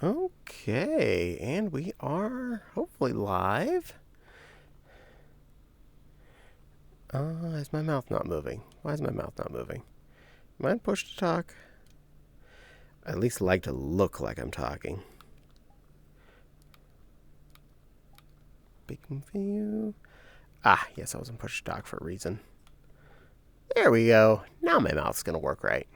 Okay, and we are hopefully live. Is my mouth not moving? Why is my mouth not moving? Am I pushed to talk? I at least like to look like I'm talking. Speaking for you. Yes, I was in push to talk for a reason. There we go. Now my mouth's going to work right.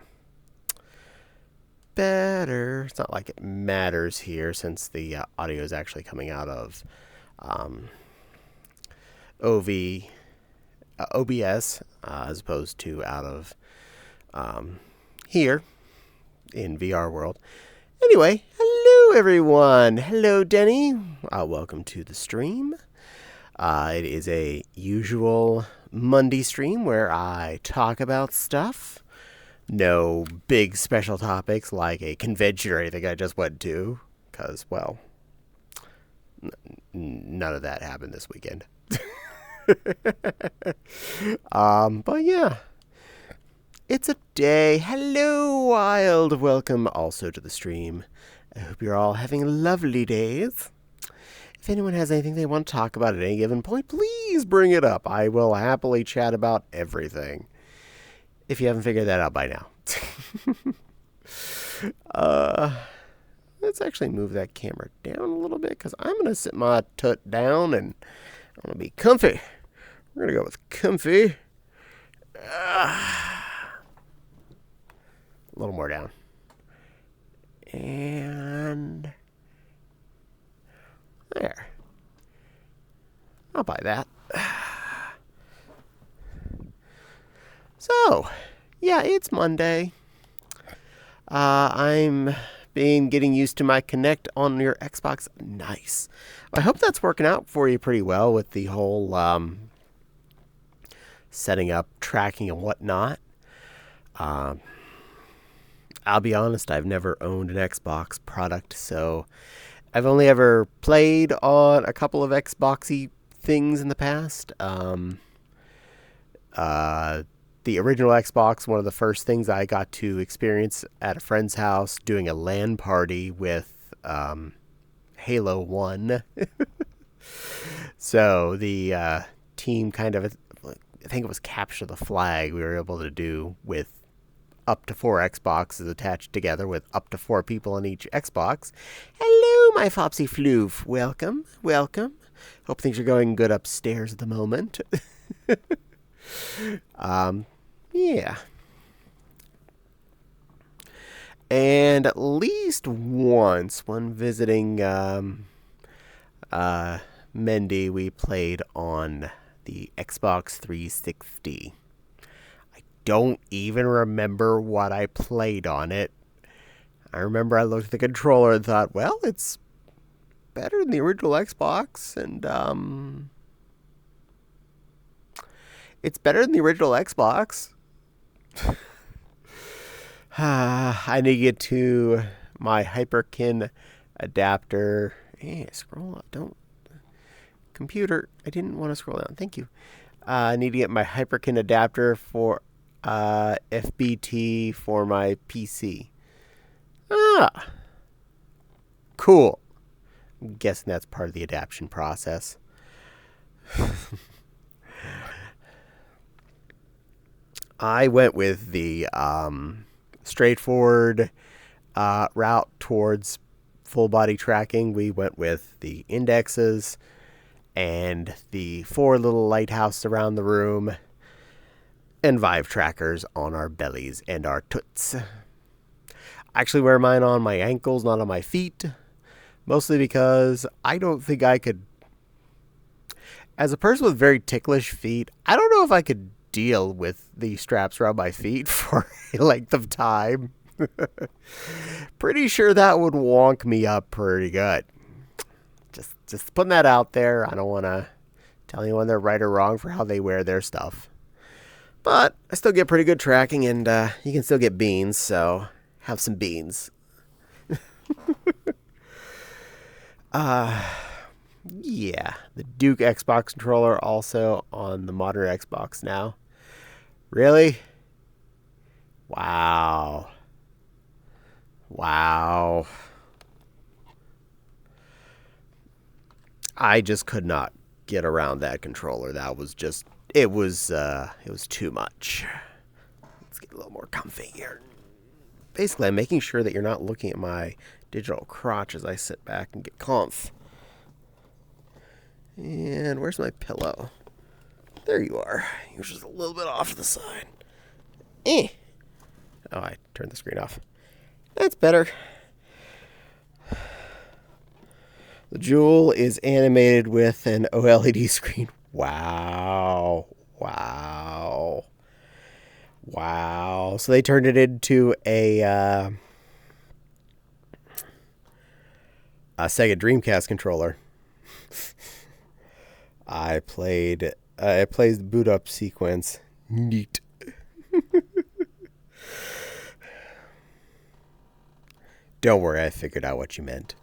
Better. It's not like it matters here since the audio is actually coming out of OBS as opposed to out of here in VR world. Anyway, hello everyone. Hello Denny. Welcome to the stream. It is a usual Monday stream where I talk about stuff. No big special topics like a convention or anything I just went to. Because, well, none of that happened this weekend. But yeah. It's a day. Hello, Wild. Welcome also to the stream. I hope you're all having lovely days. If anyone has anything they want to talk about at any given point, please bring it up. I will happily chat about everything. If you haven't figured that out by now. Let's actually move that camera down a little bit because I'm going to sit my tut down and I'm going to be comfy. We're going to go with comfy. A little more down. And there. I'll buy that. So, yeah, it's Monday. I'm getting used to my Connect on your Xbox. Nice. I hope that's working out for you pretty well with the whole setting up, tracking, and whatnot. I'll be honest, I've never owned an Xbox product, so I've only ever played on a couple of Xboxy things in the past. The original Xbox, one of the first things I got to experience at a friend's house doing a LAN party with Halo 1. So the team kind of, I think it was Capture the Flag, we were able to do with up to 4 Xboxes attached together with up to 4 people on each Xbox. Hello, my Flopsy Floof. Welcome, welcome. Hope things are going good upstairs at the moment. Yeah. And at least once, when visiting Mendy, we played on the Xbox 360. I don't even remember what I played on it. I remember I looked at the controller and thought, well, it's better than the original Xbox, and it's better than the original Xbox. I need to get to my Hyperkin adapter. Scroll up. Don't. Computer, I didn't want to scroll down. Thank you. I need to get my Hyperkin adapter for FBT for my PC. Cool. I'm guessing that's part of the adaptation process. I went with the straightforward route towards full body tracking. We went with the indexes and the 4 little lighthouses around the room and Vive trackers on our bellies and our toots. I actually wear mine on my ankles, not on my feet, mostly because I don't think I could, as a person with very ticklish feet, I don't know if I could deal with the straps around my feet for a length of time. Pretty sure that would wonk me up pretty good. Just putting that out there. I don't want to tell anyone they're right or wrong for how they wear their stuff. But I still get pretty good tracking, and you can still get beans, so have some beans. Yeah, the Duke Xbox controller also on the modern Xbox now. Really? Wow. I just could not get around that controller. That was just, it was too much. Let's get a little more comfy here. Basically, I'm making sure that you're not looking at my digital crotch as I sit back and get comf. And where's my pillow? There you are. You're just a little bit off to the side. Oh, I turned the screen off. That's better. The Jewel is animated with an OLED screen. Wow. Wow. Wow. So they turned it into a Sega Dreamcast controller. It plays the boot up sequence. Neat. Don't worry, I figured out what you meant.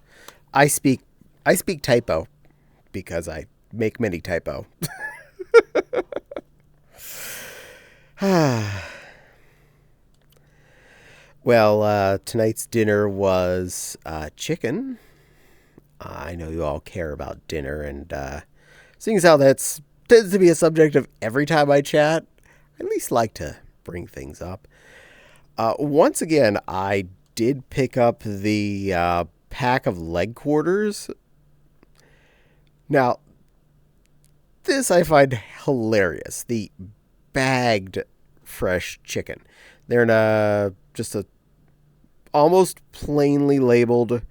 I speak typo because I make many typo. Well, tonight's dinner was chicken. I know you all care about dinner, and seeing as how that tends to be a subject of every time I chat, I at least like to bring things up. Once again, I did pick up the pack of leg quarters. Now, this I find hilarious. The bagged fresh chicken. They're in just a almost plainly labeled,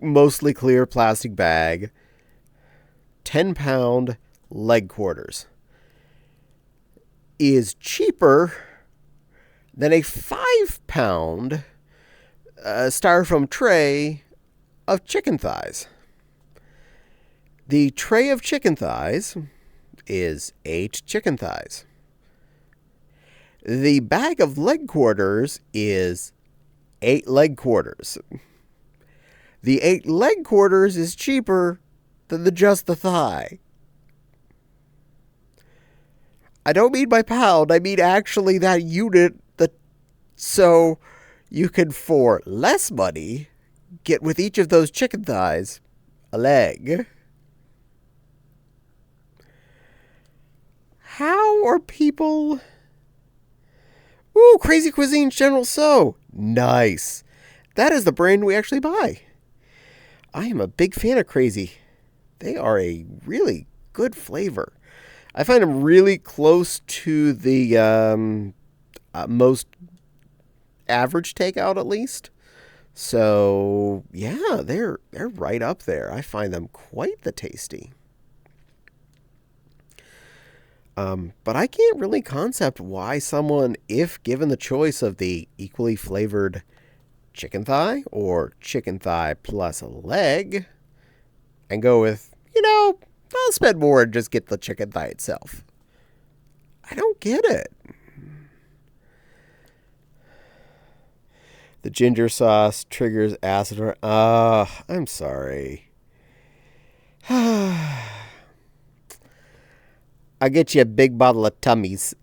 mostly clear plastic bag. 10-pound leg quarters is cheaper than a 5-pound styrofoam tray of chicken thighs. The tray of chicken thighs is 8 chicken thighs. The bag of leg quarters is 8 leg quarters. The 8 leg quarters is cheaper than just the thigh. I don't mean by pound, I mean actually that unit. So you can, for less money, get with each of those chicken thighs a leg. How are people... Ooh, Crazy Cuisine General So. Nice. That is the brand we actually buy. I am a big fan of Crazy. They are a really good flavor. I find them really close to the most average takeout, at least. So, yeah, they're right up there. I find them quite the tasty. But I can't really concept why someone, if given the choice of the equally flavored chicken thigh or chicken thigh plus a leg, and go with, I'll spend more and just get the chicken thigh itself. I don't get it. The ginger sauce triggers acid. I'm sorry. I'll get you a big bottle of Tummies.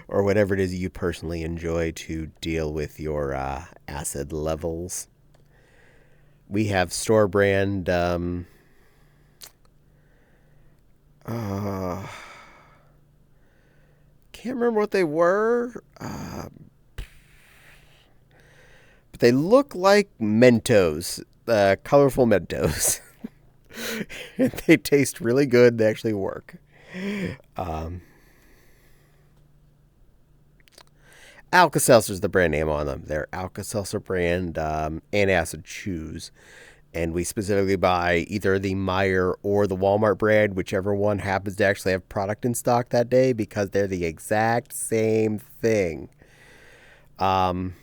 Or whatever it is you personally enjoy to deal with your acid levels. We have store brand... can't remember what they were. But they look like Mentos. Colorful Mentos. And they taste really good. They actually work. Alka-Seltzer's the brand name on them. They're Alka-Seltzer brand antacid chews. And we specifically buy either the Meijer or the Walmart brand, whichever one happens to actually have product in stock that day, because they're the exact same thing. And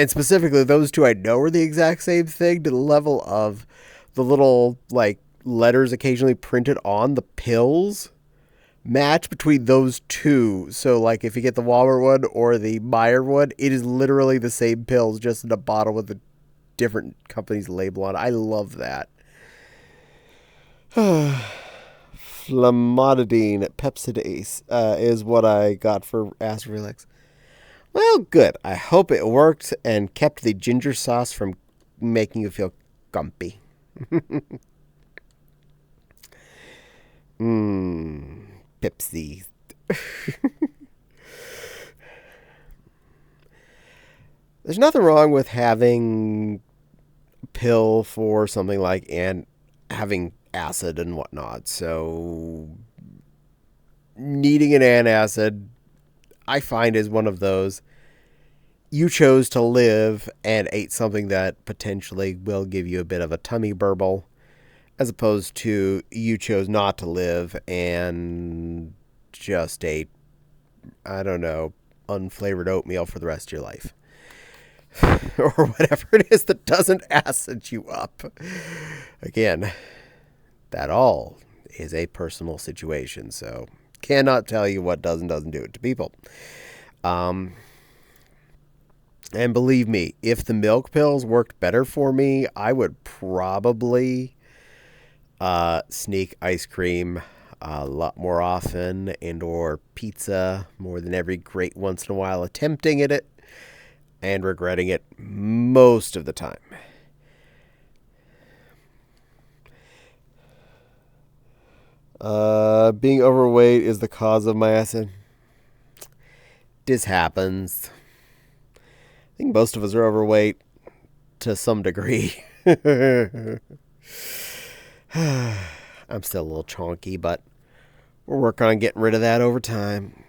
specifically, those two I know are the exact same thing, to the level of the little, letters occasionally printed on the pills match between those two. So, if you get the Walmart one or the Meijer one, it is literally the same pills, just in a bottle with a different company's label on it. I love that. Flamonidine pepsidase is what I got for acid reflux. Well, good. I hope it worked and kept the ginger sauce from making you feel gumpy. Pepsi. There's nothing wrong with having a pill for something like and having acid and whatnot. So needing an antacid, I find, is one of those. You chose to live and ate something that potentially will give you a bit of a tummy burble, as opposed to you chose not to live and just ate, I don't know, unflavored oatmeal for the rest of your life. Or whatever it is that doesn't acid you up. Again, that all is a personal situation, so cannot tell you what does and doesn't do it to people. And believe me, if the milk pills worked better for me, I would probably sneak ice cream a lot more often, and or pizza more than every great once in a while, attempting at it and regretting it most of the time. Being overweight is the cause of my acid. This happens. I think most of us are overweight to some degree. I'm still a little chonky, but we're working on getting rid of that over time.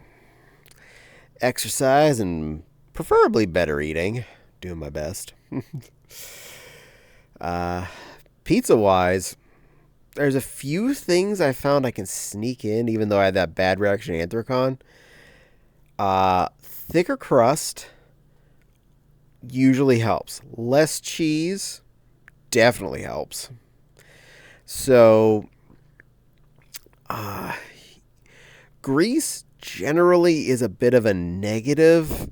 Exercise and preferably better eating. Doing my best. Pizza-wise, there's a few things I found I can sneak in, even though I had that bad reaction to Anthrocon. Thicker crust usually helps. Less cheese definitely helps. So, grease generally is a bit of a negative,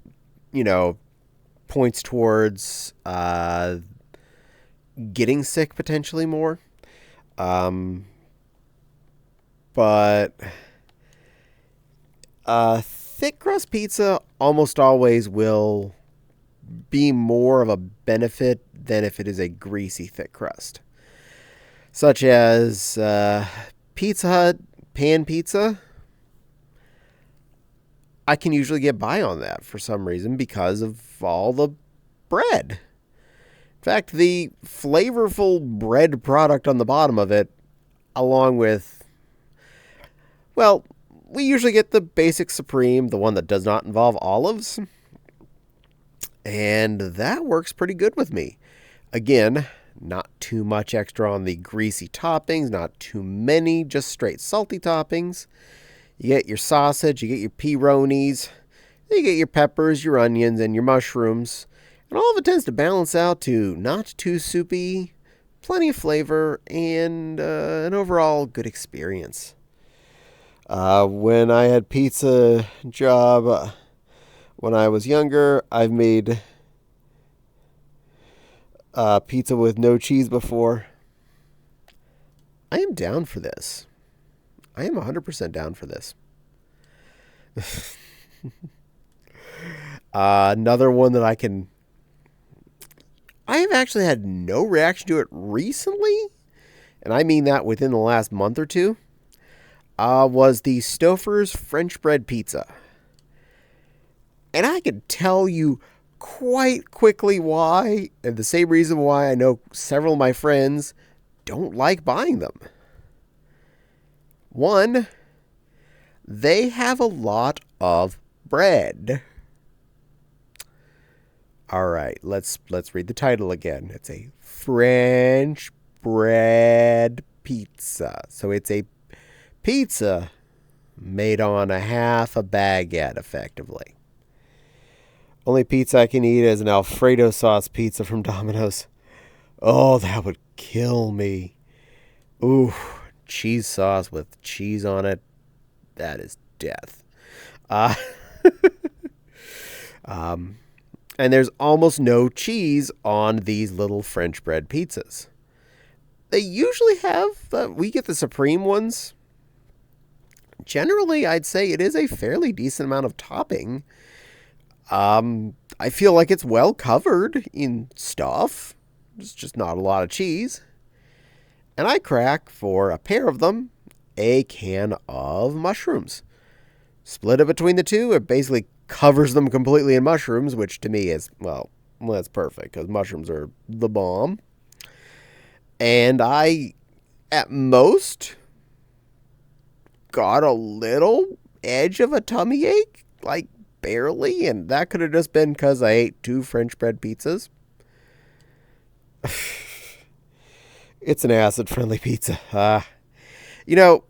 points towards getting sick potentially more. But thick crust pizza almost always will be more of a benefit than if it is a greasy thick crust. Such as Pizza Hut pan pizza. I can usually get by on that for some reason because of all the bread. In fact, the flavorful bread product on the bottom of it, along with, well, we usually get the basic Supreme, the one that does not involve olives. And that works pretty good with me. Again, not too much extra on the greasy toppings, not too many, just straight salty toppings. You get your sausage, you get your pepperonis, you get your peppers, your onions, and your mushrooms. And all of it tends to balance out to not too soupy, plenty of flavor, and an overall good experience. When I had pizza job when I was younger, I've made pizza with no cheese before. I am down for this. I am 100% down for this. Another one that I have actually had no reaction to it recently, and I mean that within the last month or two, was the Stouffer's French bread pizza. And I can tell you quite quickly why, and the same reason why I know several of my friends don't like buying them. One, they have a lot of bread. All right, let's read the title again. It's a French bread pizza. So it's a pizza made on a half a baguette, effectively. Only pizza I can eat is an Alfredo sauce pizza from Domino's. Oh, that would kill me. Ooh, cheese sauce with cheese on it. That is death. And there's almost no cheese on these little French bread pizzas. They usually have, we get the Supreme ones. Generally, I'd say it is a fairly decent amount of topping. I feel like it's well covered in stuff. There's just not a lot of cheese. And I crack, for a pair of them, a can of mushrooms. Split it between the two. It basically covers them completely in mushrooms, which to me is, well, that's perfect because mushrooms are the bomb. And I, at most, got a little edge of a tummy ache, like barely, and that could have just been because I ate 2 French bread pizzas. It's an acid-friendly pizza.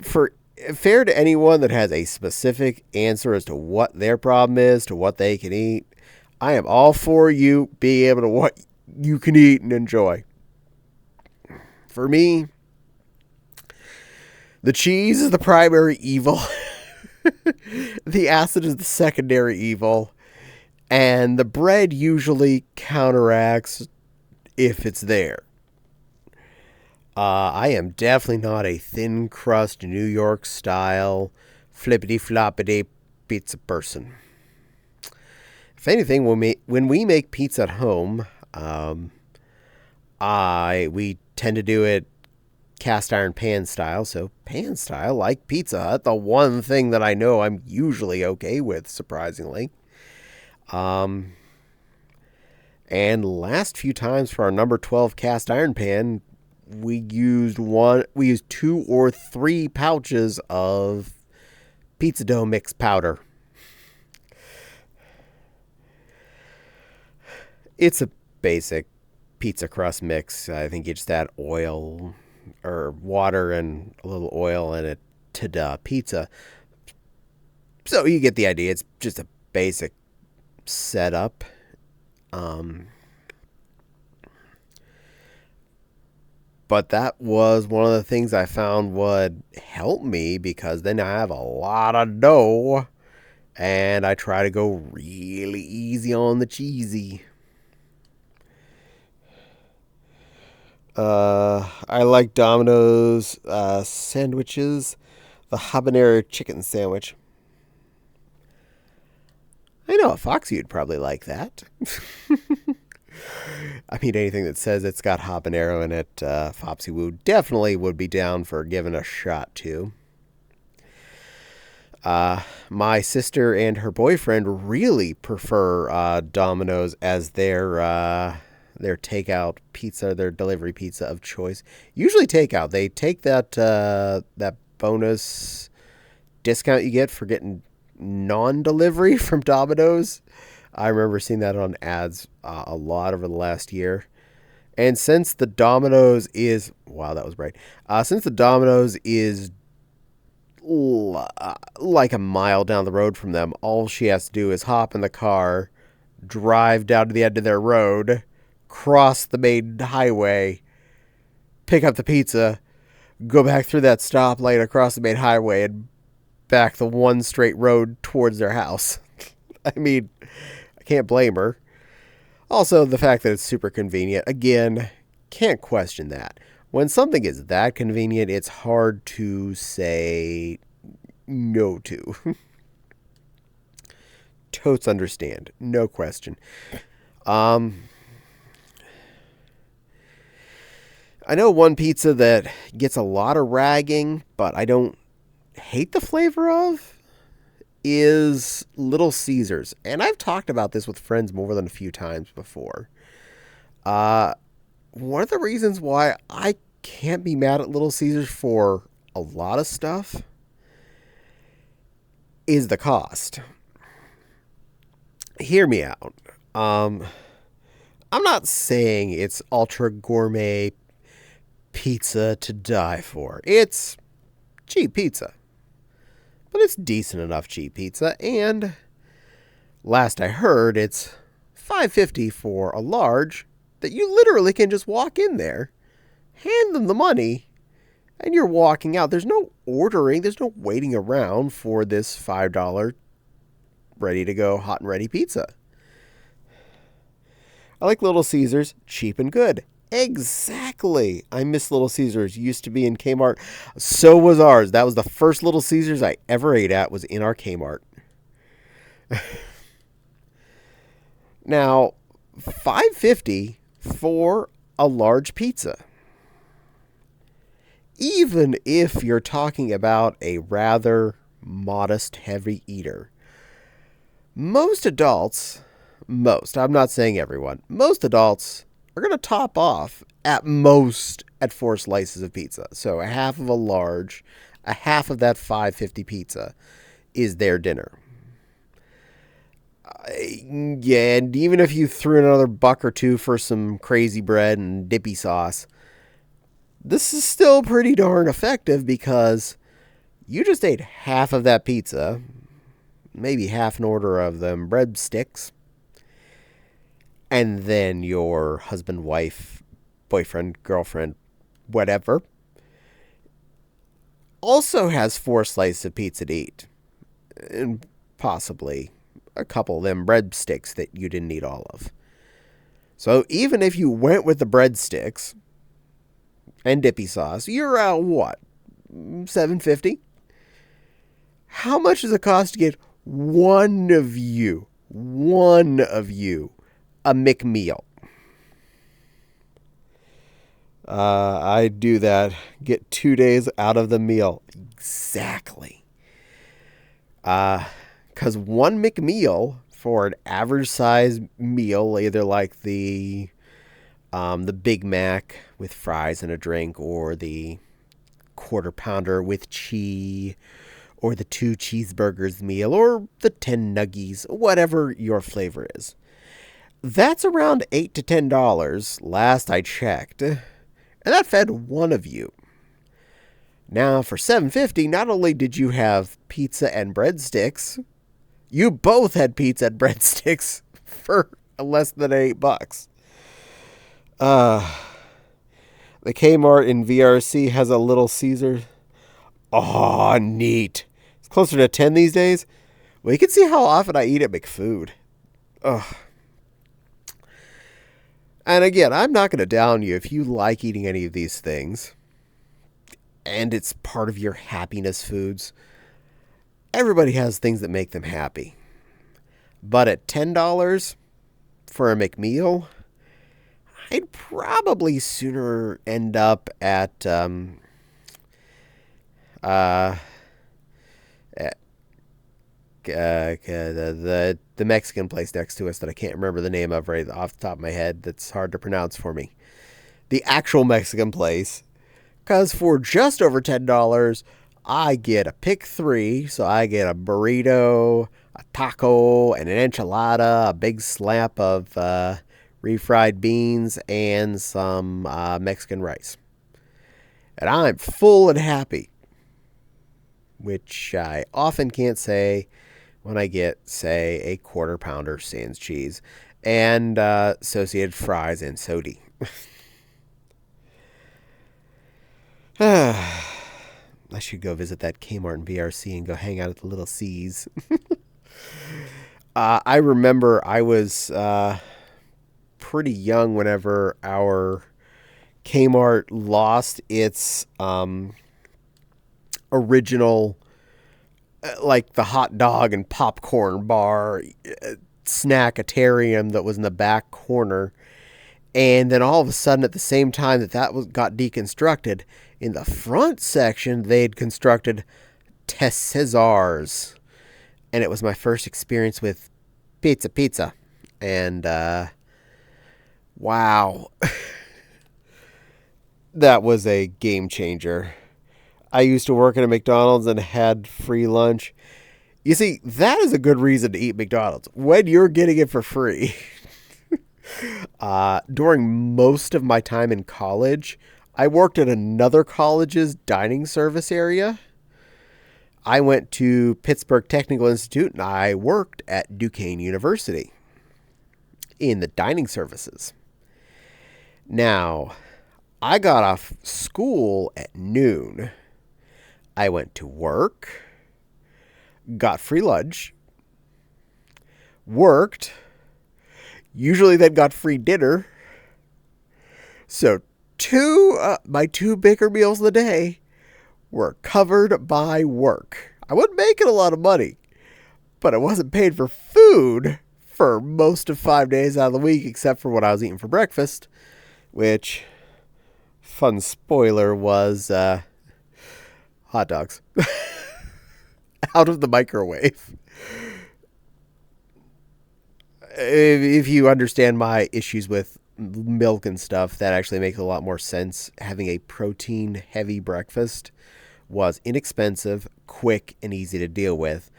For fair to anyone that has a specific answer as to what their problem is, to what they can eat, I am all for you being able to what you can eat and enjoy. For me, the cheese is the primary evil. The acid is the secondary evil. And the bread usually counteracts if it's there. I am definitely not a thin crust New York style flippity floppity pizza person. If anything, when we make pizza at home, we tend to do it cast iron pan style. So pan style, like Pizza Hut, the one thing that I know I'm usually okay with, surprisingly. And last few times for our number 12 cast iron pan, we used 2 or 3 pouches of pizza dough mix powder. It's a basic pizza crust mix. I think you just add oil or water and a little oil in it to the pizza. So you get the idea. It's just a basic setup. But that was one of the things I found would help me, because then I have a lot of dough and I try to go really easy on the cheesy. I like Domino's sandwiches, the habanero chicken sandwich. I know a Foxy would probably like that. I mean, anything that says it's got habanero in it, Foxy definitely would be down for giving a shot to. My sister and her boyfriend really prefer Domino's as their takeout pizza, their delivery pizza of choice. Usually takeout. They take that bonus discount you get for getting non-delivery from Domino's. I remember seeing that on ads a lot over the last year. And since the Domino's is... Wow, that was bright. Since the Domino's is like a mile down the road from them, all she has to do is hop in the car, drive down to the end of their road, cross the main highway, pick up the pizza, go back through that stoplight across the main highway, and back the one straight road towards their house. I mean, I can't blame her. Also, the fact that it's super convenient, again, can't question that. When something is that convenient, it's hard to say no to. Totes understand. No question. I know one pizza that gets a lot of ragging, but I don't hate the flavor of, is Little Caesars. And I've talked about this with friends more than a few times before. One of the reasons why I can't be mad at Little Caesars for a lot of stuff is the cost. Hear me out. I'm not saying it's ultra gourmet pizza to die for. It's cheap pizza. But it's decent enough cheap pizza, and last I heard, it's $5.50 for a large that you literally can just walk in there, hand them the money, and you're walking out. There's no ordering. There's no waiting around for this $5 ready to go hot and ready pizza. I like Little Caesars, cheap and good. Exactly. I miss Little Caesars. Used to be in Kmart. So was ours. That was the first Little Caesars I ever ate at, was in our Kmart. Now, $5.50 for a large pizza. even if you're talking about a rather modest heavy eater, I'm not saying everyone, most adults are going to top off at most at 4 slices of pizza. So a half of a large, a half of that $5.50 pizza is their dinner. Yeah, and even if you threw in another buck or two for some crazy bread and dippy sauce, this is still pretty darn effective because you just ate half of that pizza, maybe half an order of them breadsticks, and then your husband, wife, boyfriend, girlfriend, whatever, also has 4 slices of pizza to eat. And possibly a couple of them breadsticks that you didn't eat all of. So even if you went with the breadsticks and dippy sauce, you're out what? $7.50? How much does it cost to get one of you a McMeal? I do that. Get 2 days out of the meal. Exactly. Because one McMeal for an average size meal, either like the Big Mac with fries and a drink, or the Quarter Pounder with cheese, or the 2 cheeseburgers meal, or the 10 nuggies, whatever your flavor is. That's around $8 to $10 last I checked. And that fed one of you. Now, for $7.50, not only did you have pizza and breadsticks, you both had pizza and breadsticks for less than $8. The Kmart in VRC has a Little Caesar. Oh, neat. It's closer to 10 these days. Well, you can see how often I eat at McFood. Ugh. And again, I'm not going to down you if you like eating any of these things, and it's part of your happiness foods. Everybody has things that make them happy. But at $10 for a McMeal, I'd probably sooner end up at the Mexican place next to us that I can't remember the name of right off the top of my head. That's hard to pronounce for me. The actual Mexican place. Because for just over $10, I get a pick 3. So I get a burrito, a taco, and an enchilada, a big slap of refried beans, and some Mexican rice. And I'm full and happy. Which I often can't say when I get, say, a Quarter Pounder sans cheese and associated fries and soda. I should go visit that Kmart in VRC and go hang out at the Little C's. I remember I was pretty young whenever our Kmart lost its original, like the hot dog and popcorn bar snackatarium that was in the back corner. And then all of a sudden, at the same time that got deconstructed, in the front section, they'd constructed Cesars. And it was my first experience with pizza. And, wow. That was a game changer. I used to work at a McDonald's and had free lunch. You see, that is a good reason to eat McDonald's, when you're getting it for free. During most of my time in college, I worked at another college's dining service area. I went to Pittsburgh Technical Institute, and I worked at Duquesne University in the dining services. Now, I got off school at noon. I went to work, got free lunch, worked, usually then got free dinner. So my 2 bigger meals of the day were covered by work. I wasn't making a lot of money, but I wasn't paid for food for most of 5 days out of the week, except for what I was eating for breakfast, which, fun spoiler, was hot dogs out of the microwave. If you understand my issues with milk and stuff, that actually makes a lot more sense. Having a protein heavy breakfast was inexpensive, quick, and easy to deal with.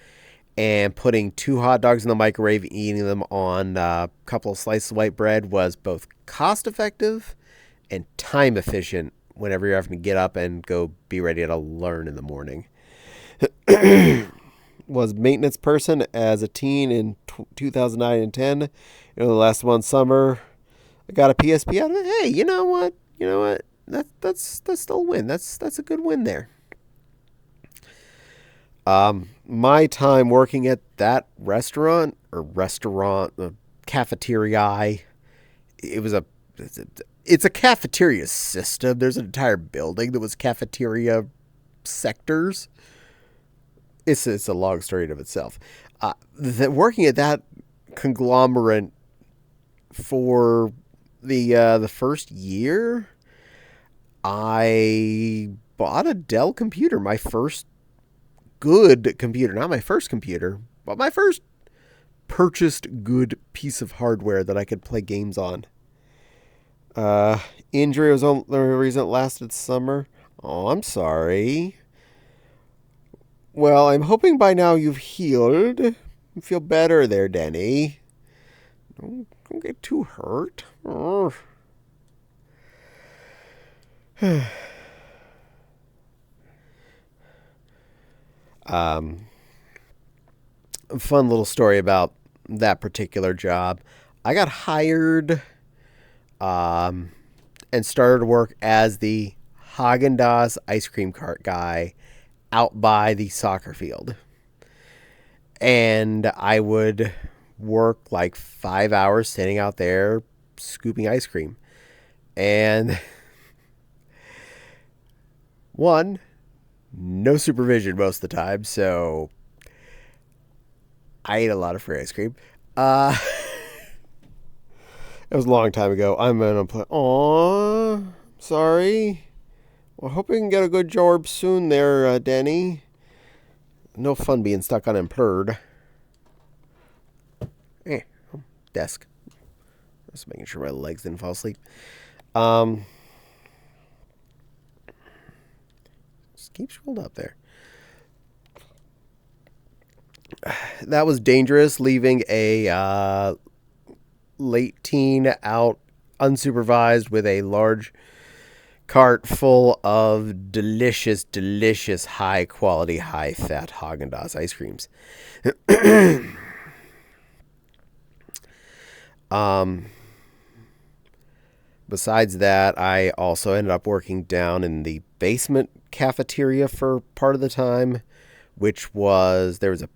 And putting 2 hot dogs in the microwave and eating them on a couple of slices of white bread was both cost effective and time efficient whenever you're having to get up and go be ready to learn in the morning. Was maintenance person as a teen in 2009 and 10. The last one summer, I got a PSP out of it. Hey, you know what? That's still a win. That's a good win there. My time working at that cafeteria, it's a cafeteria system. There's an entire building that was cafeteria sectors. It's a long story in of itself. Working at that conglomerate for the first year, I bought a Dell computer, my first good computer, not my first computer, but my first purchased good piece of hardware that I could play games on. Injury was the reason it lasted summer. Oh, I'm sorry. Well, I'm hoping by now you've healed. You feel better there, Denny. Don't get too hurt. Fun little story about that particular job. I got hired and started work as the Haagen-Dazs ice cream cart guy out by the soccer field. And I would work like 5 hours standing out there scooping ice cream. And one, no supervision most of the time, so I ate a lot of free ice cream. It was a long time ago. I'm gonna play. Aw, sorry. Well, hope we can get a good job soon there, Denny. No fun being stuck unemployed. Desk. Just making sure my legs didn't fall asleep. Just keeps rolled up there. That was dangerous, leaving a late teen out unsupervised with a large cart full of delicious, high quality, high fat Haagen-Dazs ice creams. Besides that, I also ended up working down in the basement cafeteria for part of the time, which was, there was a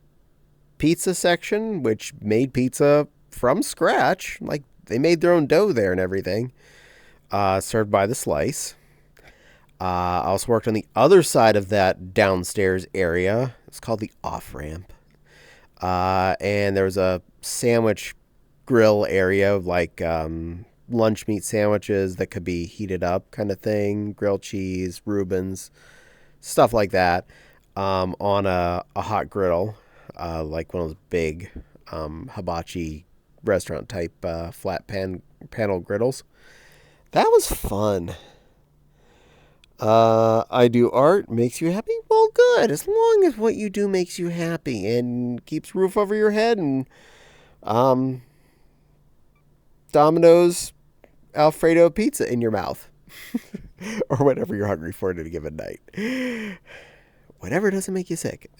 pizza section, which made pizza from scratch. Like, they made their own dough there and everything. Served by the slice. I also worked on the other side of that downstairs area. It's called the off-ramp. And there was a sandwich grill area, like lunch meat sandwiches that could be heated up kind of thing. Grilled cheese, Reubens, stuff like that. On a hot griddle, like one of those big hibachi restaurant type flat panel griddles. That was fun. I do art. Makes you happy? Well, good. As long as what you do makes you happy and keeps roof over your head and Domino's Alfredo pizza in your mouth. Or whatever you're hungry for at any given night. Whatever doesn't make you sick.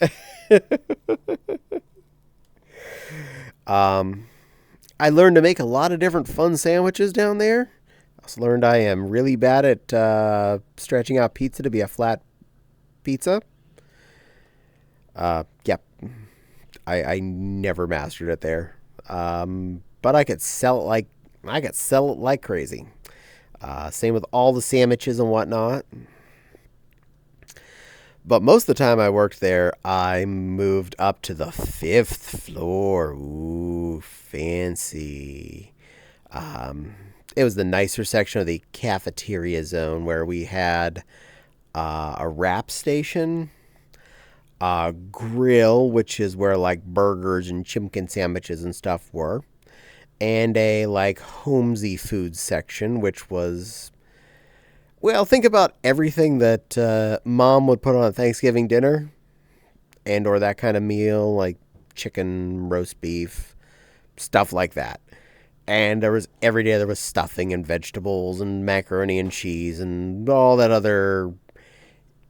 I learned to make a lot of different fun sandwiches down there. I also learned I am really bad at stretching out pizza to be a flat pizza. Yep. I never mastered it there. But I could sell it like crazy. Same with all the sandwiches and whatnot. But most of the time I worked there, I moved up to the 5th floor. Ooh, fancy. It was the nicer section of the cafeteria zone where we had a wrap station, a grill, which is where like burgers and chimkin sandwiches and stuff were, and a like homesy food section, which was, well, think about everything that mom would put on a Thanksgiving dinner and or that kind of meal, like chicken, roast beef, stuff like that. And there was every day there was stuffing and vegetables and macaroni and cheese and all that other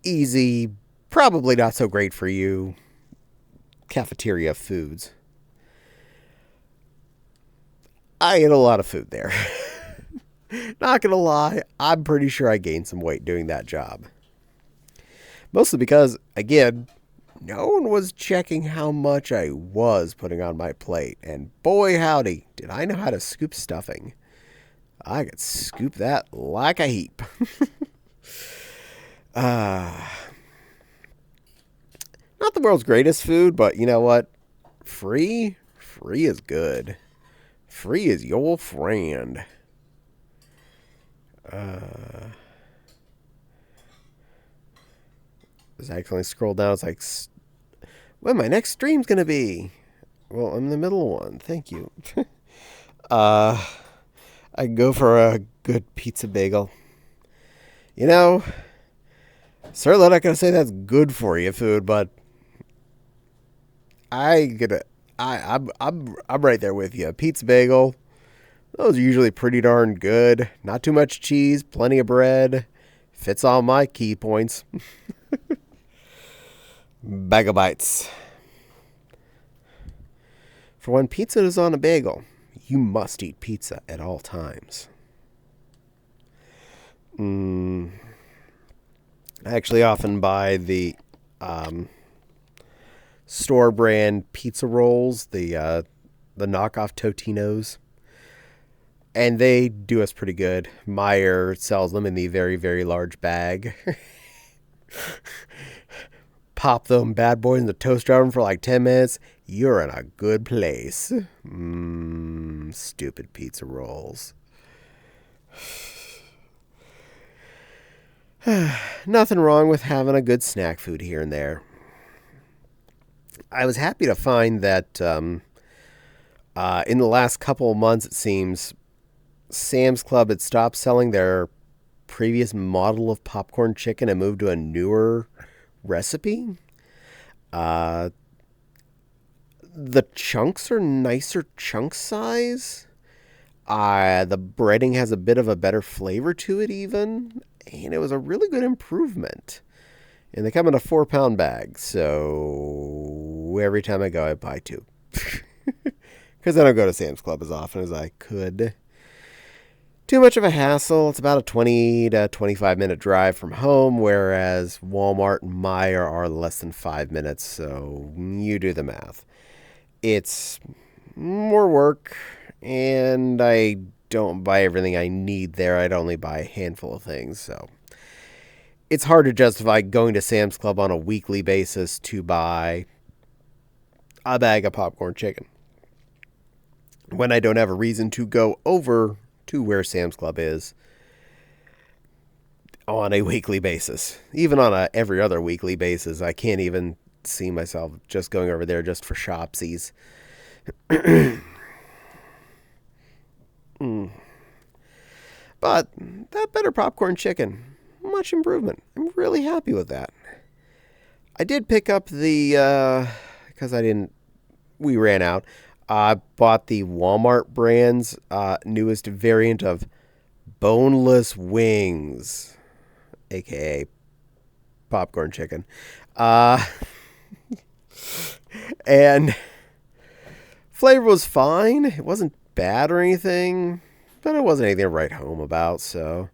easy, probably not so great for you cafeteria foods. I ate a lot of food there. Not gonna lie, I'm pretty sure I gained some weight doing that job. Mostly because, again, no one was checking how much I was putting on my plate. And boy howdy, did I know how to scoop stuffing. I could scoop that like a heap. Not the world's greatest food, but you know what? Free is good. Free is your friend. Just accidentally scroll down. It's like, when my next stream's gonna be? Well, I'm in the middle of one. Thank you. I go for a good pizza bagel. You know, certainly not gonna say that's good for you food, but I'm right there with you. Pizza bagel. Those are usually pretty darn good. Not too much cheese, plenty of bread. Fits all my key points. Bag of bites. For when pizza is on a bagel, you must eat pizza at all times. I actually often buy the store brand pizza rolls, the knockoff Totinos. And they do us pretty good. Meyer sells them in the very, very large bag. Pop them bad boys in the toaster oven for like 10 minutes. You're in a good place. Stupid pizza rolls. Nothing wrong with having a good snack food here and there. I was happy to find that in the last couple of months, it seems, Sam's Club had stopped selling their previous model of popcorn chicken and moved to a newer recipe. The chunks are nicer chunk size. The breading has a bit of a better flavor to it even. And it was a really good improvement. And they come in a 4-pound bag. So every time I go, I buy 2. Because I don't go to Sam's Club as often as I could. Too much of a hassle. It's about a 20 to 25 minute drive from home, whereas Walmart and Meijer are less than 5 minutes, so you do the math. It's more work, and I don't buy everything I need there. I'd only buy a handful of things, so it's hard to justify going to Sam's Club on a weekly basis to buy a bag of popcorn chicken when I don't have a reason to go over to where Sam's Club is on a weekly basis. Even on a every other weekly basis, I can't even see myself just going over there just for shopsies. But that better popcorn chicken, much improvement. I'm really happy with that. I did pick up the, because we ran out. I bought the Walmart brand's newest variant of boneless wings, aka popcorn chicken. And flavor was fine. It wasn't bad or anything, but it wasn't anything to write home about. So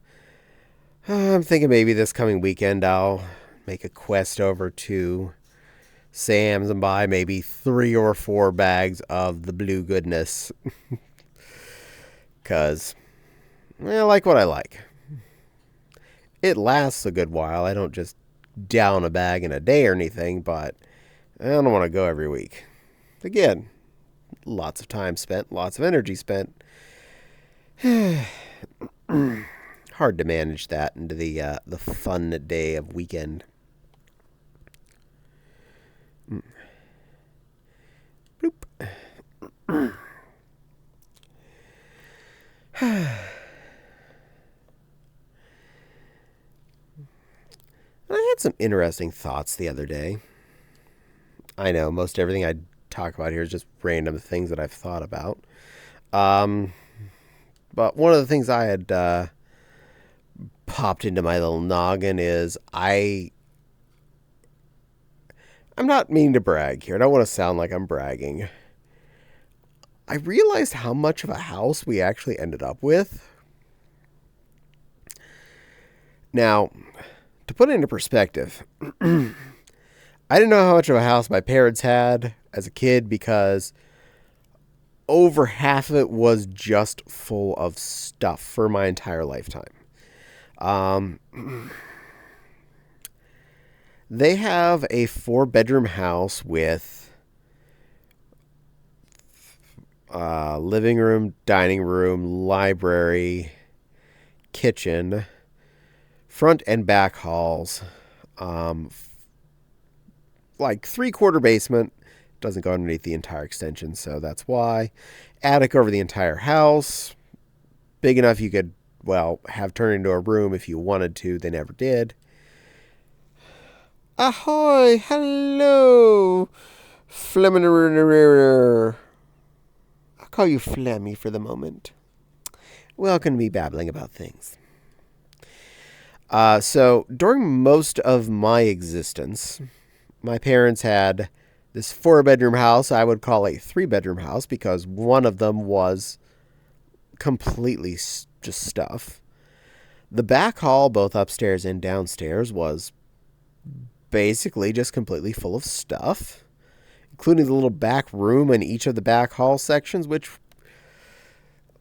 I'm thinking maybe this coming weekend I'll make a quest over to Sam's and buy maybe 3 or 4 bags of the blue goodness. Because I like what I like. It lasts a good while. I don't just down a bag in a day or anything, but I don't want to go every week. Again, lots of time spent, lots of energy spent. hard to manage that into the fun day of weekend. Bloop. I had some interesting thoughts the other day. I know most everything I talk about here is just random things that I've thought about. But one of the things I had popped into my little noggin is I'm not meaning to brag here. I don't want to sound like I'm bragging. I realized how much of a house we actually ended up with. Now, to put it into perspective, I didn't know how much of a house my parents had as a kid because over half of it was just full of stuff for my entire lifetime. They have a 4-bedroom house with living room, dining room, library, kitchen, front and back halls, like 3/4 basement. Doesn't go underneath the entire extension, so that's why. Attic over the entire house. Big enough you could, have turned into a room if you wanted to. They never did. Ahoy! Hello! Flemminator. I'll call you Flemmy for the moment. Welcome to me babbling about things. So, during most of my existence, my parents had this 4-bedroom house I would call a 3-bedroom house because one of them was completely just stuff. The back hall, both upstairs and downstairs, was basically just completely full of stuff, including the little back room in each of the back hall sections, which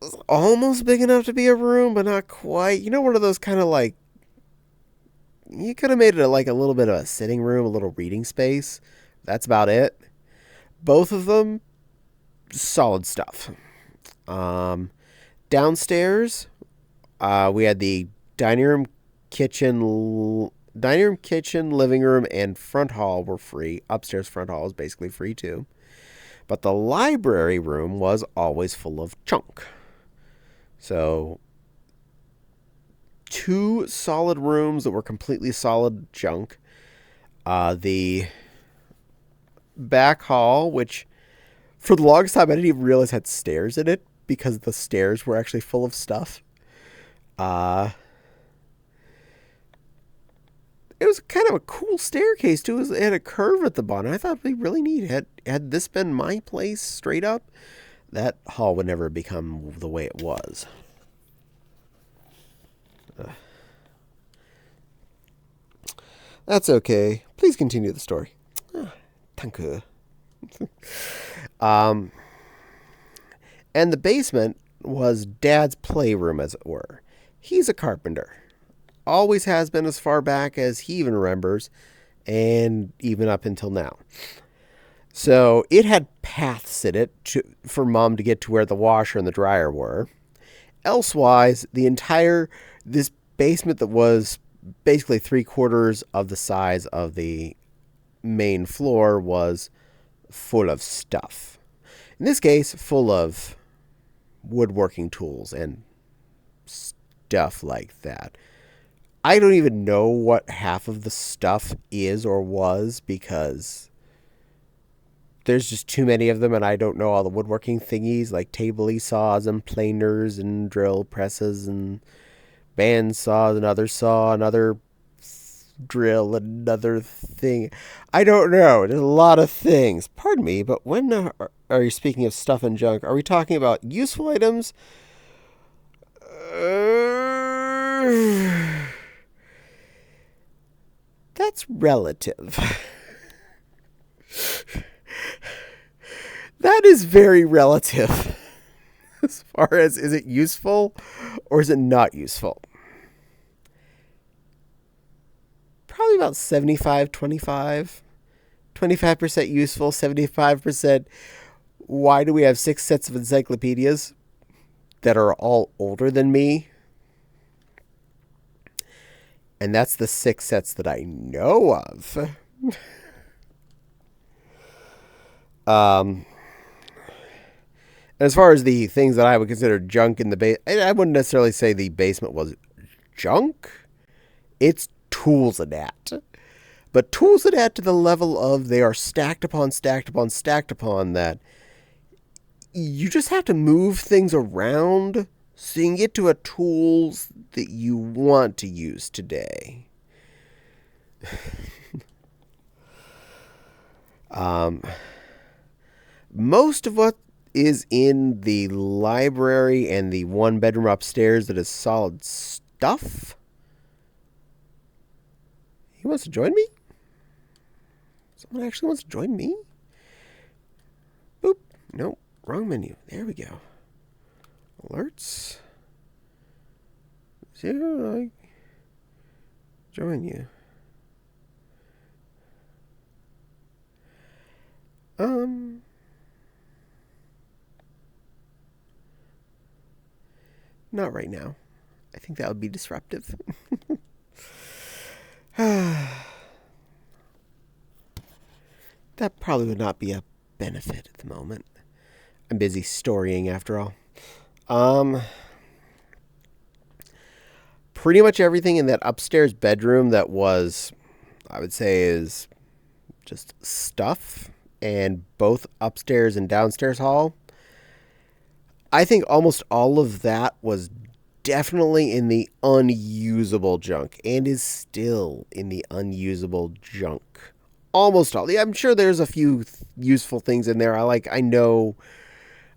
was almost big enough to be a room, but not quite. You know, one of those kind of like, you could have made it like a little bit of a sitting room, a little reading space. That's about it. Both of them, solid stuff. Downstairs, we had the dining room, kitchen, living room, and front hall were free. Upstairs front hall was basically free too. But the library room was always full of junk. So 2 solid rooms that were completely solid junk. The back hall, which for the longest time I didn't even realize had stairs in it because the stairs were actually full of stuff. It was kind of a cool staircase too. It had a curve at the bottom. I thought it'd be really neat. Had this been my place straight up, that hall would never become the way it was. That's okay. Please continue the story. Thank you. And the basement was Dad's playroom, as it were. He's a carpenter. Always has been as far back as he even remembers, and even up until now. So it had paths in it for Mom to get to where the washer and the dryer were. Elsewise, this basement that was basically 3/4 of the size of the main floor was full of stuff. In this case, full of woodworking tools and stuff like that. I don't even know what half of the stuff is or was because there's just too many of them and I don't know all the woodworking thingies like table saws and planers and drill presses and band saws, another saw, another drill, another thing. I don't know. There's a lot of things. Pardon me, but when are you speaking of stuff and junk? Are we talking about useful items? That's relative. That is very relative. As far as, is it useful or is it not useful? Probably about 75-25. 25% useful, 75%. Why do we have 6 sets of encyclopedias that are all older than me? And that's the 6 sets that I know of. As far as the things that I would consider junk in the basement, I wouldn't necessarily say the basement was junk. It's tools and that. But tools that add to the level of they are stacked upon stacked upon stacked upon that you just have to move things around so you can get to a tools that you want to use today. Most of what is in the library and the 1-bedroom upstairs that is solid stuff. He wants to join me? Someone actually wants to join me? Boop. Nope. Wrong menu. There we go. Alerts. Zero. Join you. Not right now. I think that would be disruptive. That probably would not be a benefit at the moment. I'm busy storying after all. Pretty much everything in that upstairs bedroom that was, I would say, is just stuff, and both upstairs and downstairs hall. I think almost all of that was definitely in the unusable junk and is still in the unusable junk. Almost all. Yeah, I'm sure there's a few useful things in there. I know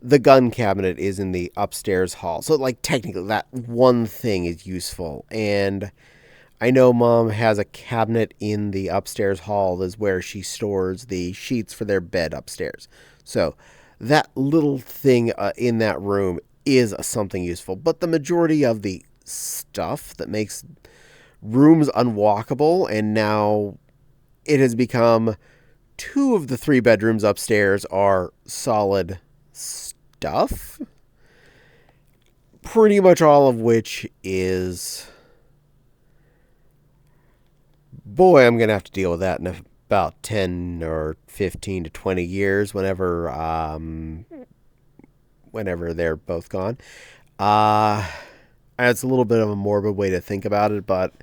the gun cabinet is in the upstairs hall. So, technically, that one thing is useful. And I know Mom has a cabinet in the upstairs hall is where she stores the sheets for their bed upstairs. So, that little thing in that room is something useful. But the majority of the stuff that makes rooms unwalkable, and now it has become 2 of the 3 bedrooms upstairs are solid stuff. Pretty much all of which is... Boy, I'm going to have to deal with that in about 10 or 15 to 20 years whenever they're both gone. It's a little bit of a morbid way to think about it, but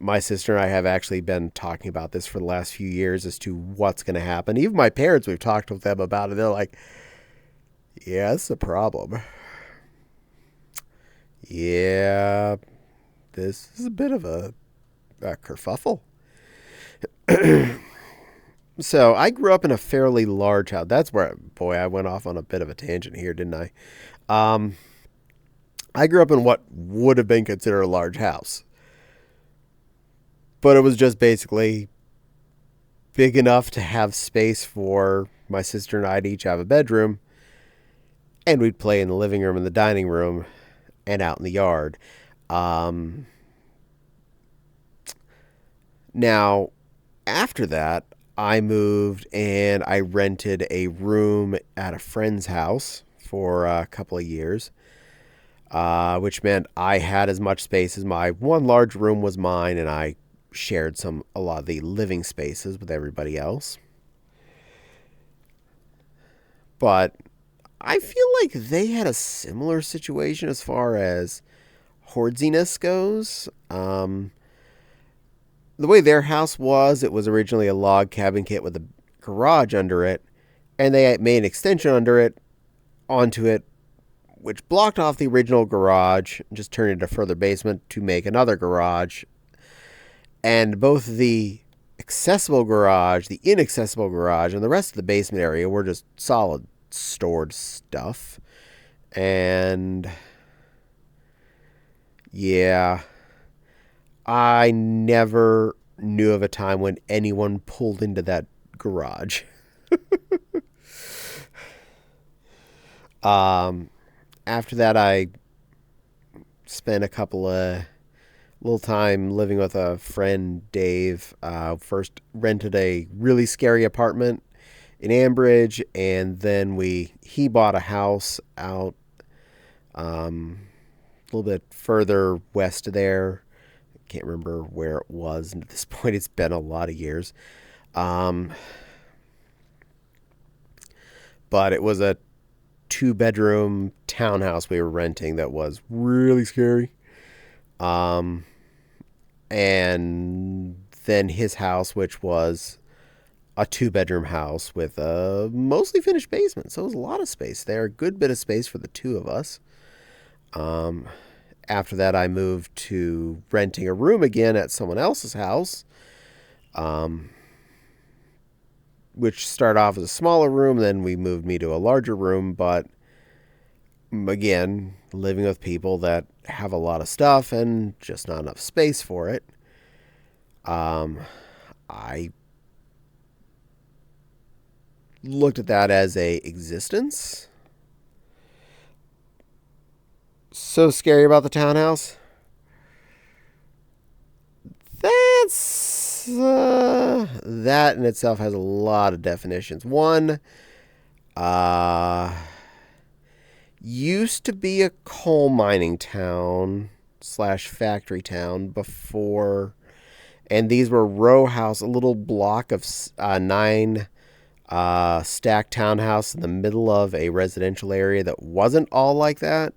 my sister and I have actually been talking about this for the last few years as to what's going to happen. Even my parents, we've talked with them about it. They're like, yeah, it's a problem. Yeah, this is a bit of a kerfuffle. So I grew up in a fairly large house. That's where, boy, I went off on a bit of a tangent here, didn't I? I grew up in what would have been considered a large house. But it was just basically big enough to have space for my sister and I to each have a bedroom. And we'd play in the living room and the dining room and out in the yard. Now, after that, I moved and I rented a room at a friend's house for a couple of years, which meant I had as much space as my one large room was mine, and I shared a lot of the living spaces with everybody else. But I feel like they had a similar situation as far as hoardsiness goes. The way their house was, it was originally a log cabin kit with a garage under it, and they made an extension onto it, which blocked off the original garage, and just turned it into a further basement to make another garage. And both the accessible garage, the inaccessible garage, and the rest of the basement area were just solid stored stuff. And yeah, I never knew of a time when anyone pulled into that garage. After that, I spent a little time living with a friend, Dave. First rented a really scary apartment in Ambridge, and then he bought a house out a little bit further west of there, can't remember where it was. And at this point, it's been a lot of years. But it was a 2-bedroom townhouse we were renting that was really scary. And then his house, which was a 2-bedroom house with a mostly finished basement. So it was a lot of space there, a good bit of space for the two of us. After that, I moved to renting a room again at someone else's house, which started off as a smaller room. Then we moved me to a larger room, but again, living with people that have a lot of stuff and just not enough space for it. I looked at that as a existence. So scary about the townhouse. That in itself has a lot of definitions. One, used to be a coal mining town / factory town before, and these were row house, a little block of 9 stacked townhouse in the middle of a residential area that wasn't all like that.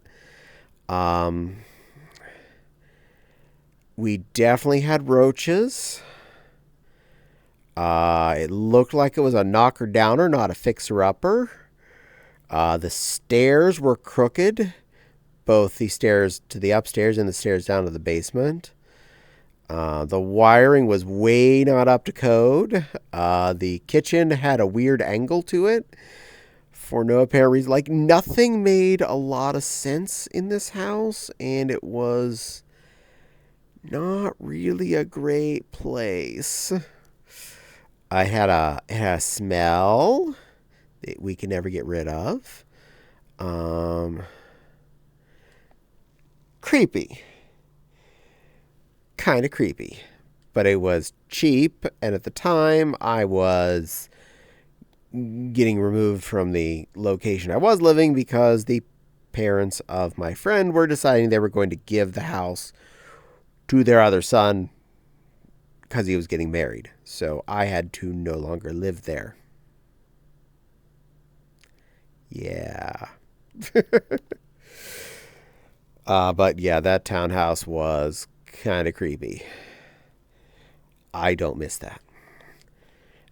We definitely had roaches. It looked like it was a knocker-downer, not a fixer-upper. The stairs were crooked, both the stairs to the upstairs and the stairs down to the basement. The wiring was way not up to code. The kitchen had a weird angle to it for no apparent reason. Like, nothing made a lot of sense in this house, and it was not really a great place. It had a smell that we could never get rid of. Creepy. Kind of creepy. But it was cheap, and at the time, I was getting removed from the location I was living because the parents of my friend were deciding they were going to give the house to their other son because he was getting married. So I had to no longer live there. Yeah. But yeah, that townhouse was kind of creepy. I don't miss that.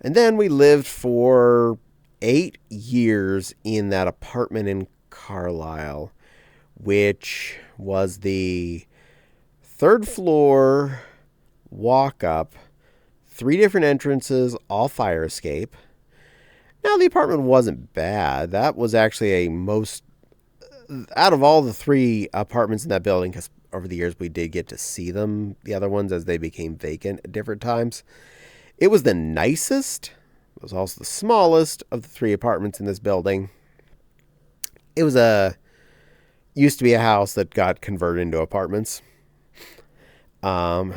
And then we lived for 8 years in that apartment in Carlisle, which was the 3rd floor walk up, 3 different entrances, all fire escape. Now, the apartment wasn't bad. That was actually out of all the 3 apartments in that building, because over the years we did get to see them, the other ones, as they became vacant at different times. It was the nicest. It was also the smallest of the 3 apartments in this building. It was used to be a house that got converted into apartments. But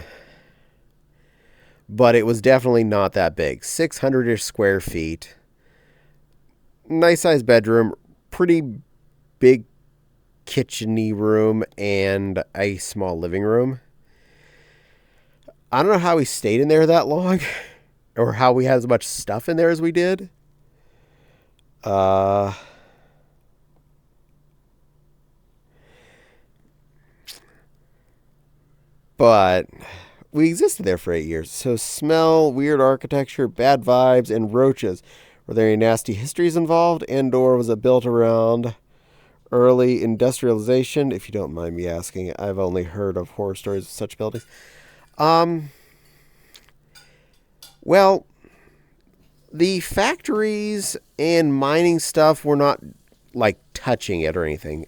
it was definitely not that big. 600-ish square feet. Nice sized bedroom. Pretty big kitchen-y room and a small living room. I don't know how we stayed in there that long. Or how we had as much stuff in there as we did. But we existed there for 8 years. So smell, weird architecture, bad vibes, and roaches. Were there any nasty histories involved? And/or was it built around early industrialization? If you don't mind me asking, I've only heard of horror stories of such buildings. Well, the factories and mining stuff were not, like, touching it or anything.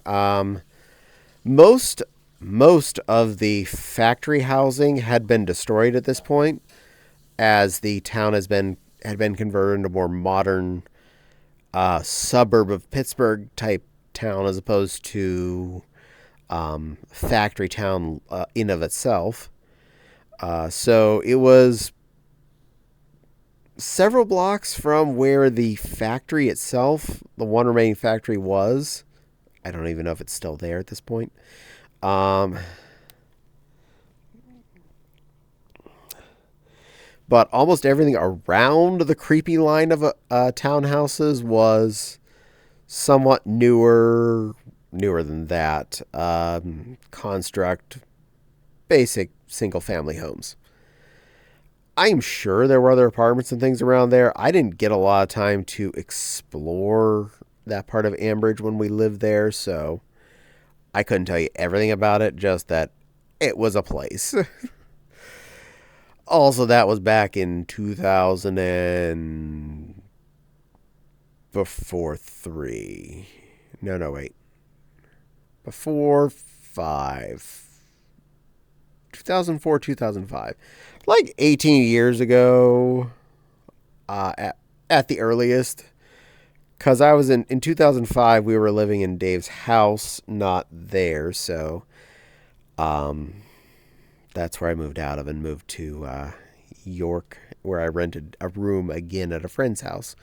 Most of the factory housing had been destroyed at this point, as the town had been converted into a more modern suburb of Pittsburgh type town, as opposed to factory town in of itself. So it was several blocks from where the factory itself, the one remaining factory, was. I don't even know if it's still there at this point. But almost everything around the creepy line of townhouses was somewhat newer than that. Construct, basic single family homes. I'm sure there were other apartments and things around there. I didn't get a lot of time to explore that part of Ambridge when we lived there, so I couldn't tell you everything about it, just that it was a place. Also, that was back in 2000 and before 3. No, wait. Before 5. 2004, 2005. Like 18 years ago, at the earliest. Because I was in 2005, we were living in Dave's house, not there. So that's where I moved out of and moved to York, where I rented a room again at a friend's house.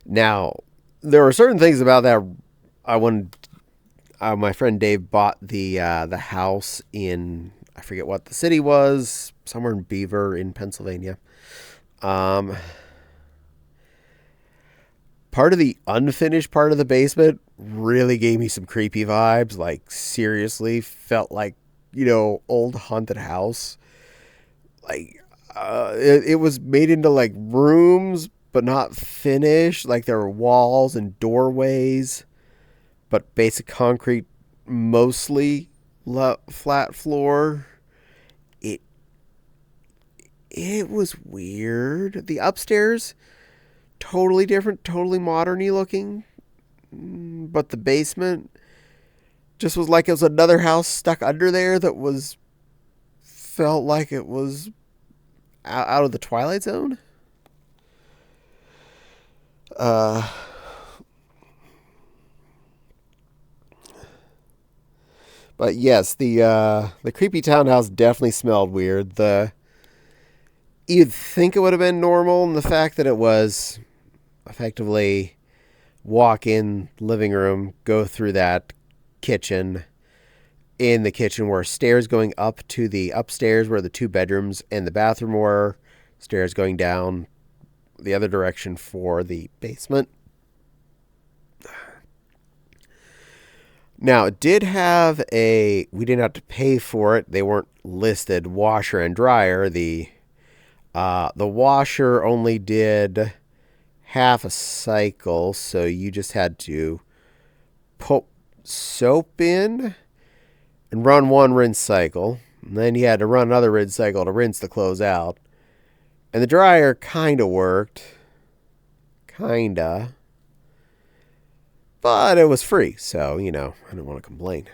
Now, there were certain things about that I wanted. My friend Dave bought the house in, I forget what the city was, somewhere in Beaver in Pennsylvania. Part of the unfinished part of the basement really gave me some creepy vibes. Like, seriously, felt like, old haunted house. Like, it was made into like rooms, but not finished. Like, there were walls and doorways, but basic concrete, mostly flat floor. It was weird. The upstairs, totally different, totally modern-y looking, but the basement just was like it was another house stuck under there that felt like it was out of the Twilight Zone. But yes, the creepy townhouse definitely smelled weird. You'd think it would have been normal, and the fact that it was effectively walk in living room, go through that kitchen. In the kitchen were stairs going up to the upstairs where the 2 bedrooms and the bathroom were. Stairs going down the other direction for the basement. Now, it did have we didn't have to pay for it. They weren't listed, washer and dryer. The washer only did half a cycle, so you just had to put soap in and run one rinse cycle. And then you had to run another rinse cycle to rinse the clothes out. And the dryer kind of worked. Kinda. But it was free, so, I didn't want to complain.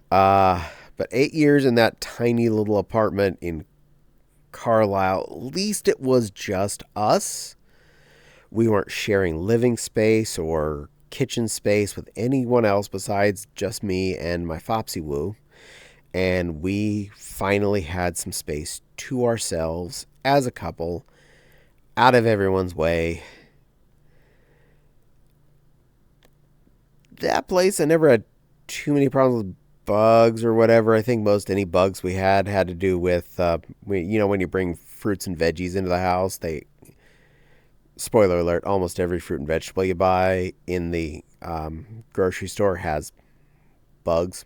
But 8 years in that tiny little apartment in Carlisle, at least it was just us. We weren't sharing living space or kitchen space with anyone else besides just me and my Fopsy Woo. And we finally had some space to ourselves as a couple, out of everyone's way. That place, I never had too many problems with bugs or whatever. I think most any bugs we had to do with, when you bring fruits and veggies into the house, spoiler alert, almost every fruit and vegetable you buy in the grocery store has bugs.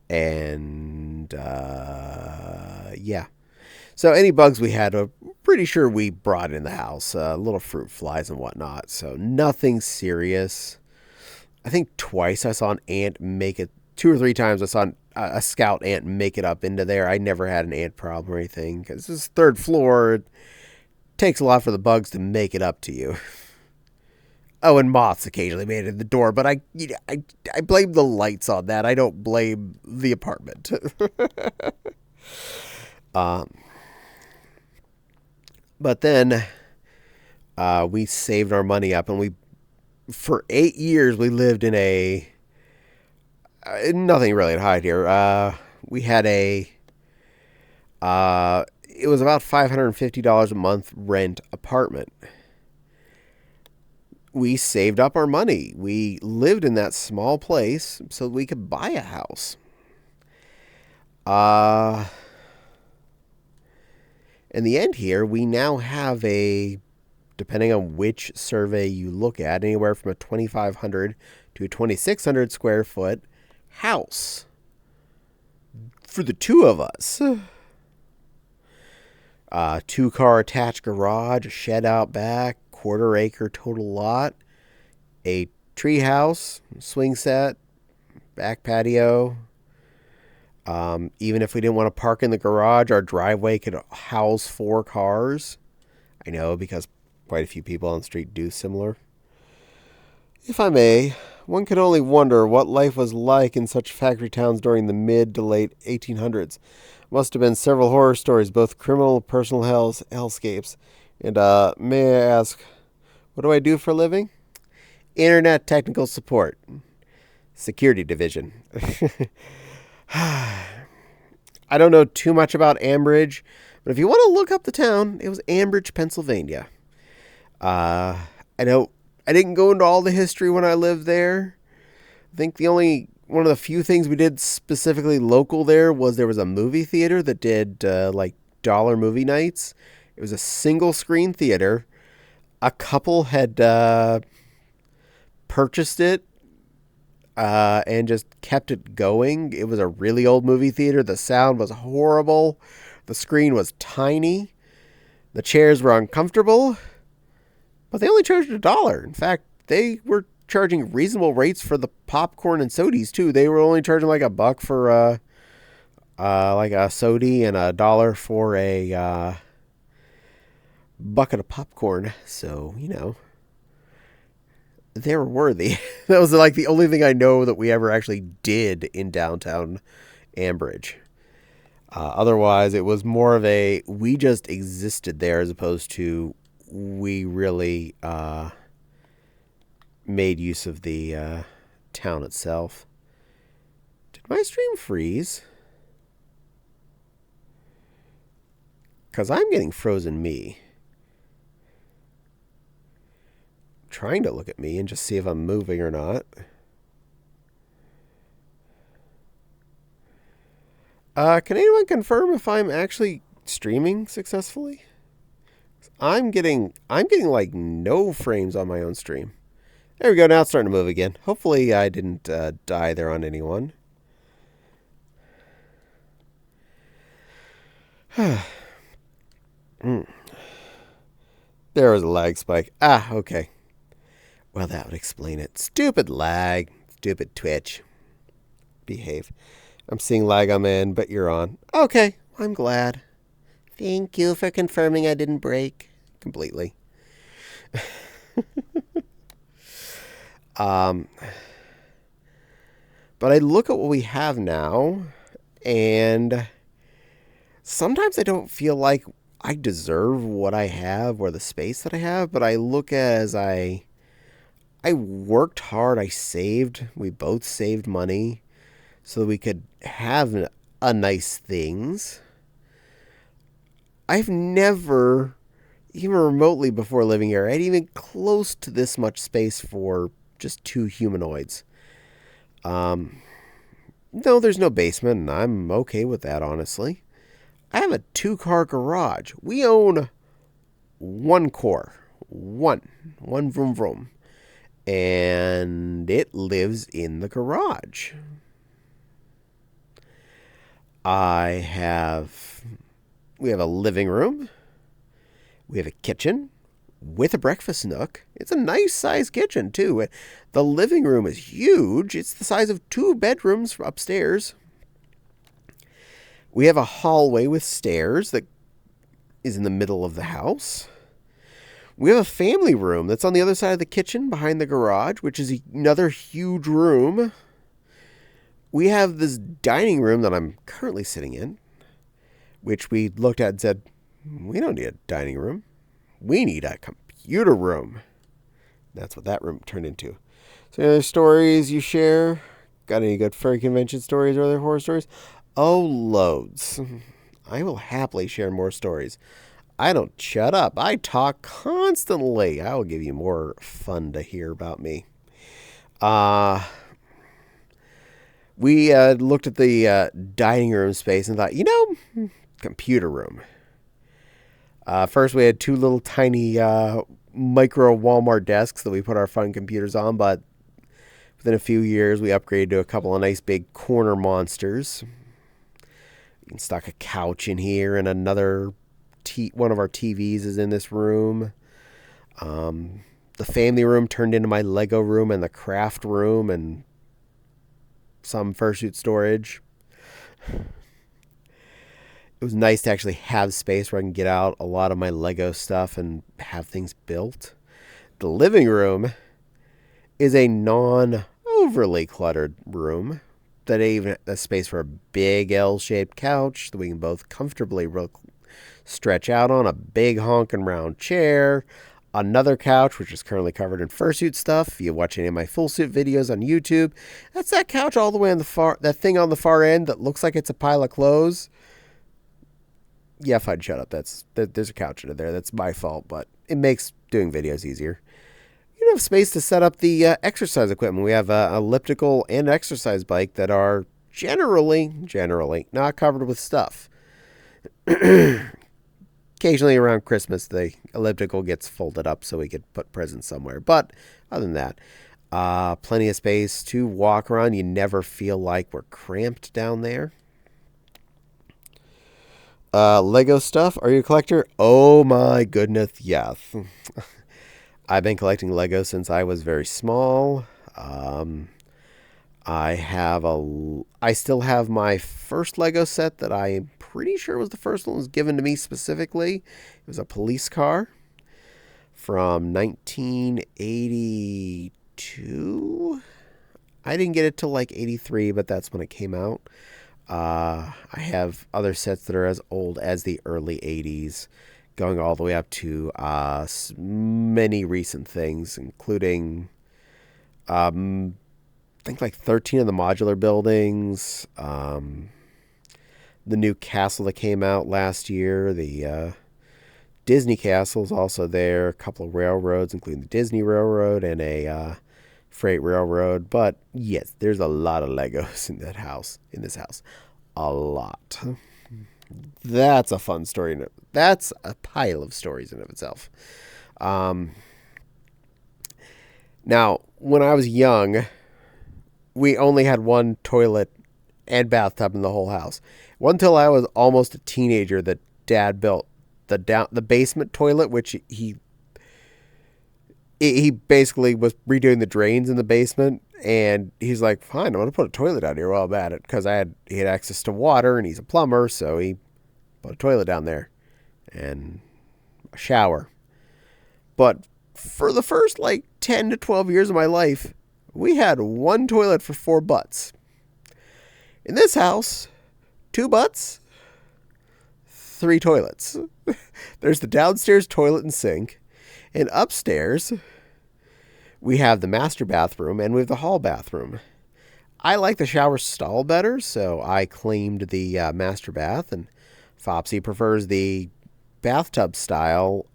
And, yeah. So any bugs we had, I'm pretty sure we brought in the house. Little fruit flies and whatnot. So nothing serious. I think twice I saw an ant make it, 2 or 3 times I saw a scout ant make it up into there. I never had an ant problem or anything, because this is 3rd floor. It takes a lot for the bugs to make it up to you. Oh, and moths occasionally made it in the door, but I blame the lights on that. I don't blame the apartment. But then we saved our money up, and for 8 years we lived in nothing really to hide here. We had it was about $550 a month rent apartment. we saved up our money. We lived in that small place so we could buy a house. In the end here, we now have depending on which survey you look at, anywhere from a 2,500 to a 2,600 square foot house for the two of us. 2-car attached garage, a shed out back, 1/4 acre total lot, a tree house, swing set, back patio. Even if we didn't want to park in the garage, our driveway could house 4 cars. I know, because quite a few people on the street do similar. If I may, one can only wonder what life was like in such factory towns during the mid to late 1800s. Must have been several horror stories, both criminal and personal hellscapes. And may I ask, what do I do for a living? Internet technical support. Security division. I don't know too much about Ambridge, but if you want to look up the town, it was Ambridge, Pennsylvania. I didn't go into all the history when I lived there. I think one of the few things we did specifically local there was a movie theater that did like dollar movie nights. It was a single screen theater. A couple had purchased it and just kept it going. It was a really old movie theater. The sound was horrible. The screen was tiny. The chairs were uncomfortable. But they only charged $1. In fact, they were charging reasonable rates for the popcorn and sodies too. They were only charging like $1 for like a sody and $1 for a bucket of popcorn. So, they were worthy. That was like the only thing I know that we ever actually did in downtown Ambridge. Otherwise, it was more of we just existed there as opposed to we really made use of the town itself. Did my stream freeze? Because I'm getting frozen me. Trying to look at me and just see if I'm moving or not. Can anyone confirm if I'm actually streaming successfully? I'm getting like no frames on my own stream. There we go. Now it's starting to move again. Hopefully I didn't die there on anyone. There was a lag spike. Okay. Well, that would explain it. Stupid lag. Stupid Twitch. Behave. I'm seeing lag on my end, but you're on. Okay. I'm glad. Thank you for confirming I didn't break completely. But I look at what we have now, and sometimes I don't feel like I deserve what I have or the space that I have, but I look as I worked hard, I saved, we both saved money so that we could have a nice things. I've never, even remotely before living here, had even close to this much space for just 2 humanoids. No, there's no basement, and I'm okay with that, honestly. I have a 2-car garage. We own 1 core. One vroom vroom. And it lives in the garage. We have a living room. We have a kitchen with a breakfast nook. It's a nice sized kitchen too. The living room is huge. It's the size of 2 bedrooms upstairs. We have a hallway with stairs that is in the middle of the house. We have a family room that's on the other side of the kitchen behind the garage, which is another huge room. We have this dining room that I'm currently sitting in, which we looked at and said, we don't need a dining room. We need a computer room. That's what that room turned into. So any other stories you share? Got any good furry convention stories or other horror stories? Oh, loads. I will happily share more stories. I don't shut up. I talk constantly. I will give you more fun to hear about me. Uh, we looked at the dining room space and thought, computer room. First, we had two little tiny micro Walmart desks that we put our fun computers on, but within a few years, we upgraded to a couple of nice big corner monsters. You can stock a couch in here, and one of our TVs is in this room. The family room turned into my Lego room and the craft room and some fursuit storage. It was nice to actually have space where I can get out a lot of my Lego stuff and have things built. The living room is a non-overly cluttered room that even has space for a big L-shaped couch that we can both comfortably stretch out on, a big honking round chair, another couch which is currently covered in fursuit stuff. If you watch any of my full suit videos on YouTube, that's that couch all the way on that thing on the far end that looks like it's a pile of clothes. Yeah, fine, shut up. There's a couch under there. That's my fault, but it makes doing videos easier. You have space to set up the exercise equipment. We have an elliptical and exercise bike that are generally not covered with stuff. Occasionally around Christmas, the elliptical gets folded up so we could put presents somewhere. But other than that, plenty of space to walk around. You never feel like we're cramped down there. Lego stuff. Are you a collector? Oh my goodness, yes. I've been collecting Lego since I was very small. I still have my first Lego set that I'm pretty sure was the first one that was given to me specifically. It was a police car from 1982. I didn't get it till like 83, but that's when it came out. I have other sets that are as old as the early 80s, going all the way up to many recent things, including I think like 13 of the modular buildings, the new castle that came out last year, the Disney castle is also there, a couple of railroads, including the Disney Railroad and a freight railroad. But yes, there's a lot of Legos in this house. A lot. That's a fun story. That's a pile of stories in of itself. Now, when I was young, we only had one toilet and bathtub in the whole house. One until I was almost a teenager that Dad built the basement toilet, which he basically was redoing the drains in the basement, and he's like, fine, I'm going to put a toilet down here while I'm at it, because he had access to water, and he's a plumber, so he put a toilet down there, and a shower. But for the first, 10 to 12 years of my life, we had one toilet for 4 butts. In this house, 2 butts, 3 toilets. There's the downstairs toilet and sink, and upstairs we have the master bathroom, and we have the hall bathroom. I like the shower stall better, so I claimed the master bath, and Fopsy prefers the bathtub style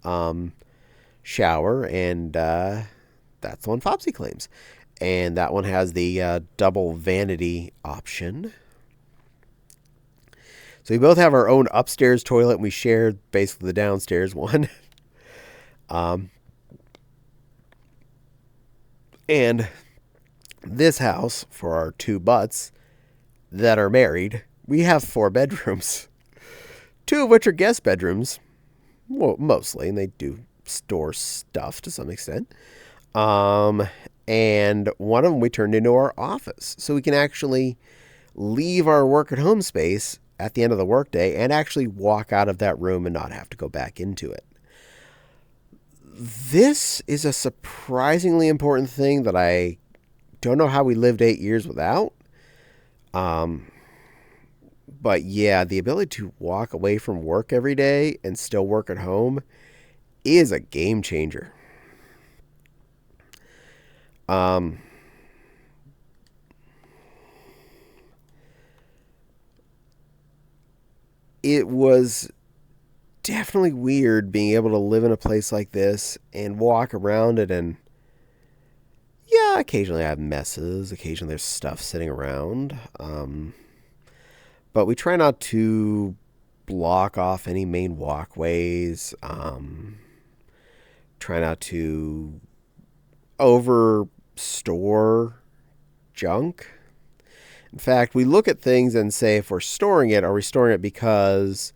shower, and that's the one Fopsy claims. And that one has the double vanity option. So we both have our own upstairs toilet, and we share basically the downstairs one. And this house, for our 2 butts that are married, we have 4 bedrooms. 2 of which are guest bedrooms. Well, mostly, and they do store stuff to some extent. And one of them we turned into our office. So we can actually leave our work at home space at the end of the workday and actually walk out of that room and not have to go back into it. This is a surprisingly important thing that I don't know how we lived 8 years without. But yeah, the ability to walk away from work every day and still work at home is a game changer. It was definitely weird being able to live in a place like this and walk around it. And yeah, occasionally I have messes. Occasionally there's stuff sitting around. But we try not to block off any main walkways. Try not to over store junk. In fact, we look at things and say, if we're storing it, are we storing it because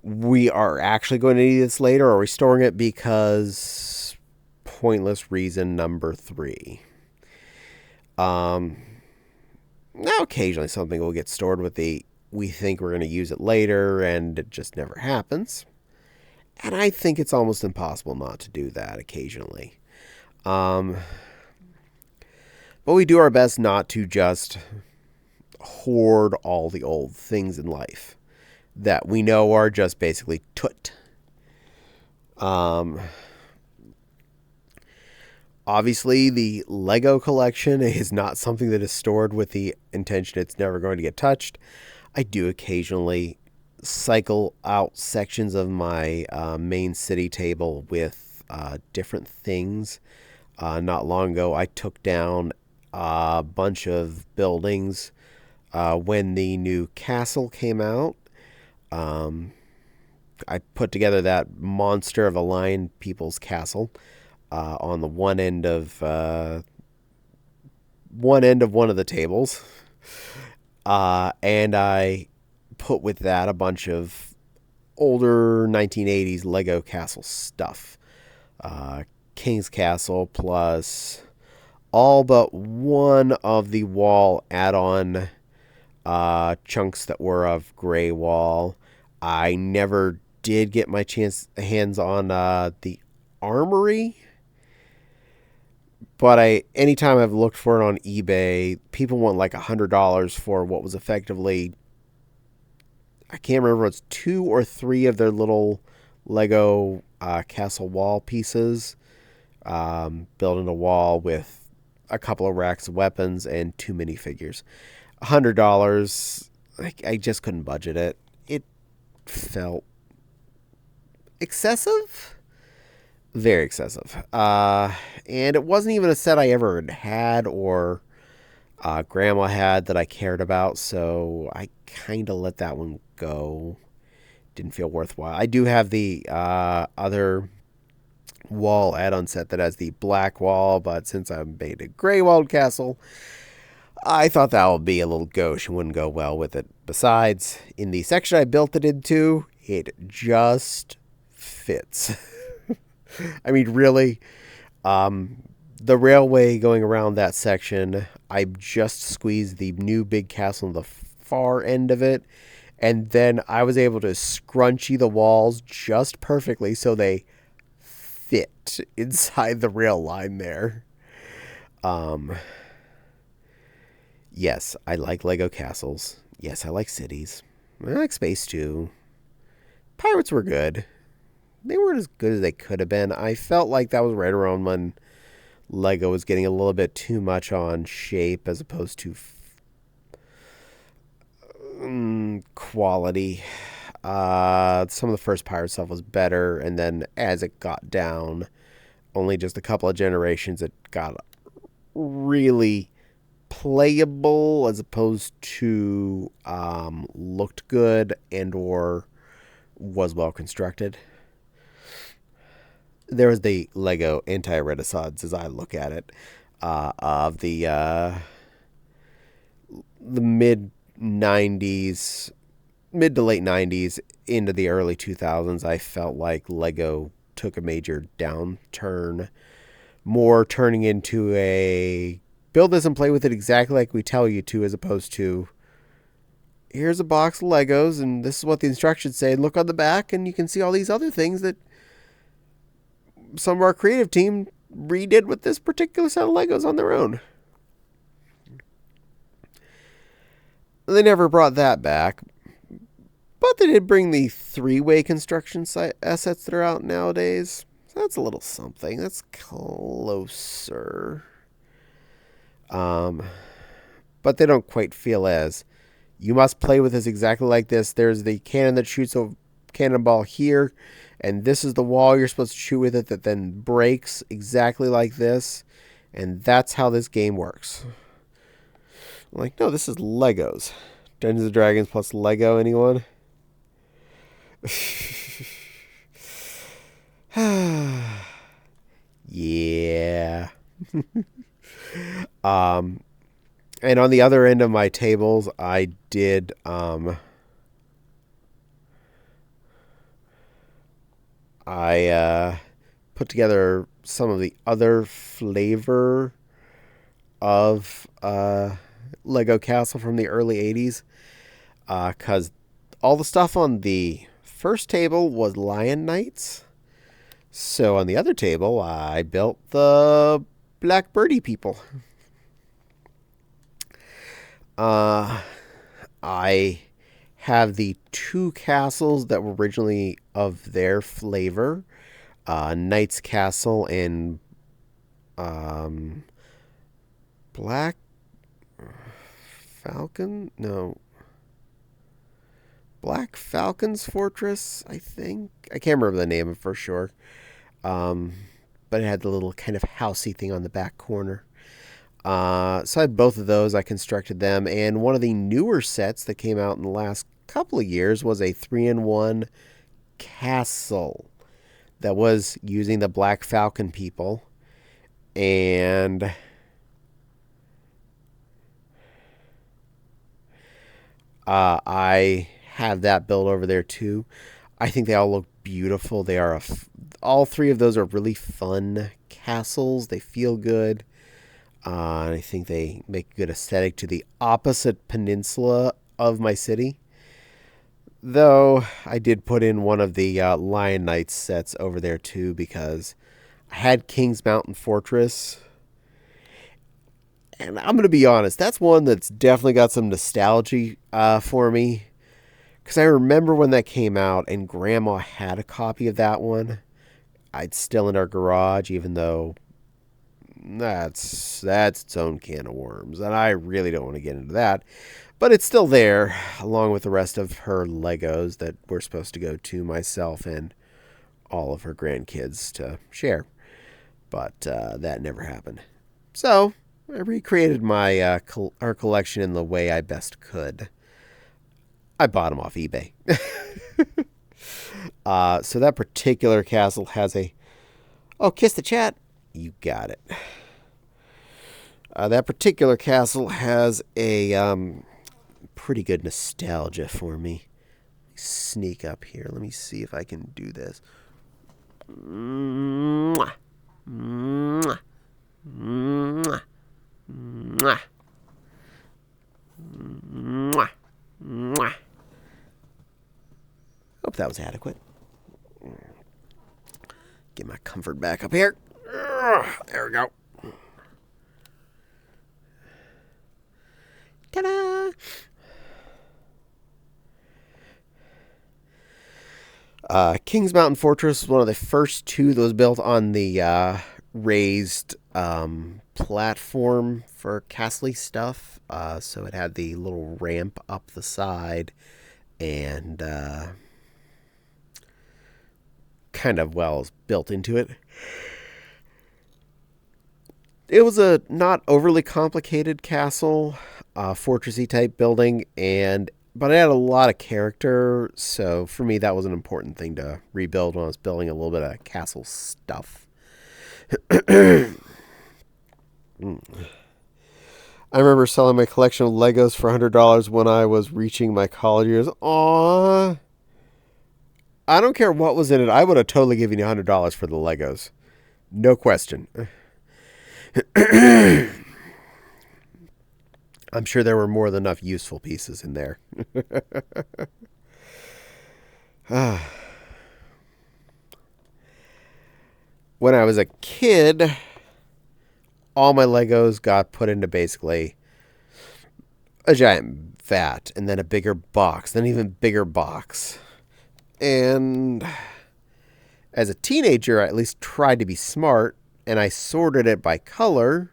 we are actually going to need this later, or are we storing it because pointless reason number 3? Now occasionally something will get stored with we think we're going to use it later, and it just never happens. And I think it's almost impossible not to do that occasionally. But we do our best not to just hoard all the old things in life that we know are just basically toot. Obviously, the Lego collection is not something that is stored with the intention it's never going to get touched. I do occasionally cycle out sections of my main city table with different things. Not long ago, I took down a bunch of buildings when the new castle came out. I put together that monster of a Lion People's Castle on the one end of one of the tables, and I put with that a bunch of older 1980s Lego castle stuff. King's Castle plus all but one of the wall add-on chunks that were of gray wall. I never did get my hands on the armory, but anytime I've looked for it on eBay, people want like $100 for what was effectively, I can't remember if it's 2 or 3 of their little Lego castle wall pieces, building a wall with a couple of racks of weapons and 2 minifigures. $100, I just couldn't budget it. It felt excessive. Very excessive. And it wasn't even a set I ever had or Grandma had that I cared about, so I kind of let that one go. Didn't feel worthwhile. I do have the other wall add-on set that has the black wall, but since I made a gray walled castle, I thought that would be a little gauche and wouldn't go well with it. Besides, in the section I built it into, it just fits. I mean, really, the railway going around that section, I just squeezed the new big castle on the far end of it, and then I was able to scrunchy the walls just perfectly so they fit inside the rail line there. Yes, I like Lego castles. Yes, I like cities. I like space too. Pirates were good. They weren't as good as they could have been. I felt like that was right around when Lego was getting a little bit too much on shape as opposed to quality. Some of the first pirate stuff was better, and then as it got down, only just a couple of generations, it got really playable as opposed to looked good and or was well constructed. There was the Lego anti-Renaissance, as I look at it, of the mid to late 90s into the early 2000s. I felt like Lego took a major downturn, more turning into a build this and play with it exactly like we tell you to, as opposed to here's a box of Legos and this is what the instructions say. Look on the back and you can see all these other things that some of our creative team redid with this particular set of Legos on their own. They never brought that back, but they did bring the 3-way construction assets that are out nowadays. So that's a little something. That's closer. But they don't quite feel as, you must play with this exactly like this. There's the cannon that shoots cannonball here, and this is the wall you're supposed to shoot with it that then breaks exactly like this, and that's how this game works. I'm like, no, this is Legos. Dungeons and Dragons plus Lego, anyone? Yeah. And on the other end of my tables, I did I put together some of the other flavor of Lego Castle from the early 80s, because all the stuff on the first table was Lion Knights. So on the other table, I built the Black Birdie people. I have the two castles that were originally of their flavor, Knight's Castle and Black Falcon? No. Black Falcon's Fortress, I think. I can't remember the name of it for sure. But it had the little kind of housey thing on the back corner. So I had both of those. I constructed them. And one of the newer sets that came out in the last couple of years was a 3-in-1 castle that was using the Black Falcon people. And I have that built over there too. I think they all look beautiful. They are all three of those are really fun castles. They feel good. And I think they make a good aesthetic to the opposite peninsula of my city. Though I did put in one of the Lion Knights sets over there too, because I had King's Mountain Fortress. And I'm going to be honest, that's one that's definitely got some nostalgia for me. Because I remember when that came out and Grandma had a copy of that one. It's still in our garage, even though that's its own can of worms. And I really don't want to get into that. But it's still there, along with the rest of her Legos that we're supposed to go to, myself and all of her grandkids to share. But that never happened. So I recreated my her collection in the way I best could. I bought them off eBay. So that particular castle has a... Oh, kiss the chat. You got it. That particular castle has a pretty good nostalgia for me. Sneak up here. Let me see if I can do this. Mwah. Mwah. Mwah. Mwah. Mwah. Mwah. Hope that was adequate. Get my comfort back up here. There we go. Ta-da! Kings Mountain Fortress was one of the first two that was built on the raised platform for castle stuff. So it had the little ramp up the side and kind of built into it. It was a not overly complicated castle, fortressy type building, but it had a lot of character, so for me that was an important thing to rebuild when I was building a little bit of castle stuff. I remember selling my collection of Legos for $100 when I was reaching my college years. Aww. I don't care what was in it. I would have totally given you $100 for the Legos. No question. I'm sure there were more than enough useful pieces in there. When I was a kid, all my Legos got put into basically a giant vat, and then a bigger box, then an even bigger box. And as a teenager, I at least tried to be smart, and I sorted it by color.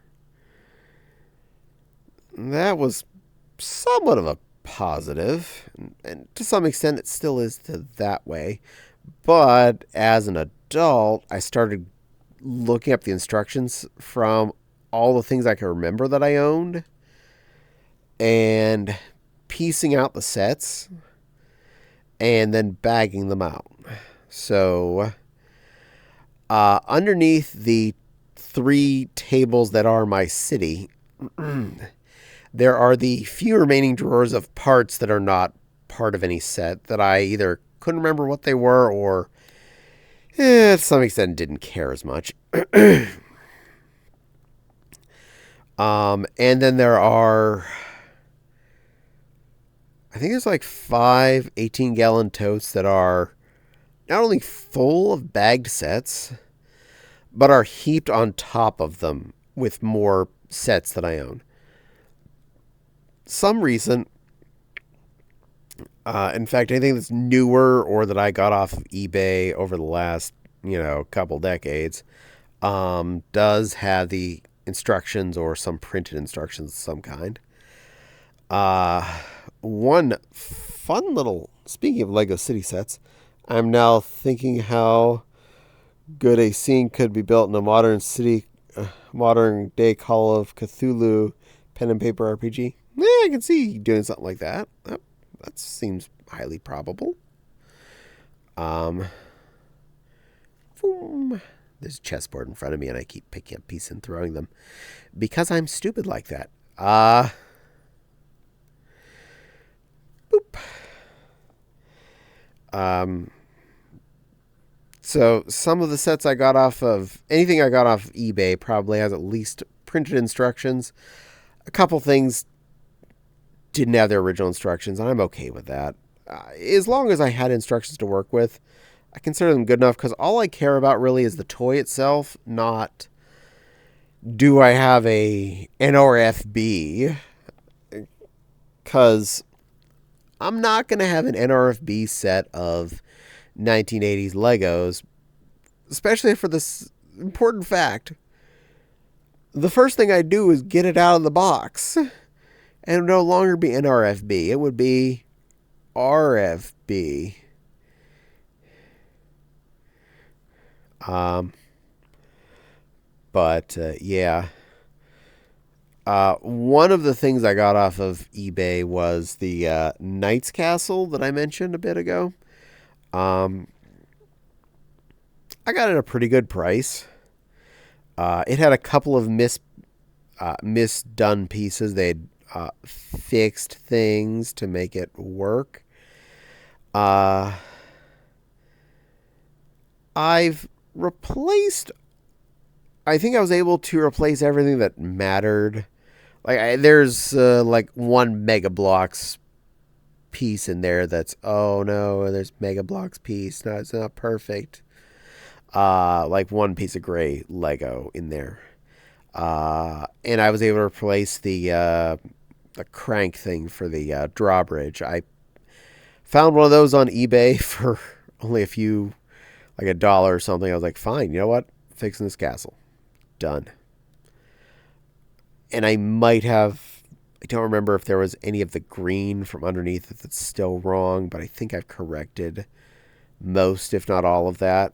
That was somewhat of a positive, and to some extent it still is that way. But as an adult, I started looking up the instructions from all the things I can remember that I owned and piecing out the sets and then bagging them out. So, underneath the 3 tables that are my city, there are the few remaining drawers of parts that are not part of any set that I either couldn't remember what they were or, to some extent, didn't care as much. And then there are, I think there's like 5 18-gallon totes that are not only full of bagged sets, but are heaped on top of them with more sets that I own. Some reason, in fact, anything that's newer or that I got off of eBay over the last, couple decades, does have the instructions or some printed instructions of some kind. One fun little, speaking of Lego City sets, I'm now thinking how good a scene could be built in a modern day Call of Cthulhu pen and paper RPG. Yeah, I can see doing something like that. That seems highly probable. Boom. There's a chessboard in front of me, and I keep picking up pieces and throwing them because I'm stupid like that. Boop. So some of the sets I got off of, anything I got off of eBay probably has at least printed instructions. A couple things didn't have their original instructions, and I'm okay with that. As long as I had instructions to work with, I consider them good enough, because all I care about really is the toy itself, not do I have a NRFB, because I'm not going to have an NRFB set of 1980s Legos, especially for this important fact. The first thing I do is get it out of the box, and it would no longer be NRFB. It would be RFB. Yeah. One of the things I got off of eBay was the Knight's Castle that I mentioned a bit ago. I got it at a pretty good price. It had a couple of misdone pieces. They'd fixed things to make it work. I've replaced... I think I was able to replace everything that mattered. There's like one Mega Bloks piece in there that's, oh no, there's Mega Bloks piece. No, it's not perfect. Like one piece of gray Lego in there. And I was able to replace the crank thing for the drawbridge. I found one of those on eBay for only a few, like $1 or something. I was like, fine, you know what? Fixing this castle. Done. And I might have, I don't remember if there was any of the green from underneath that's still wrong, but I think I've corrected most, if not all of that.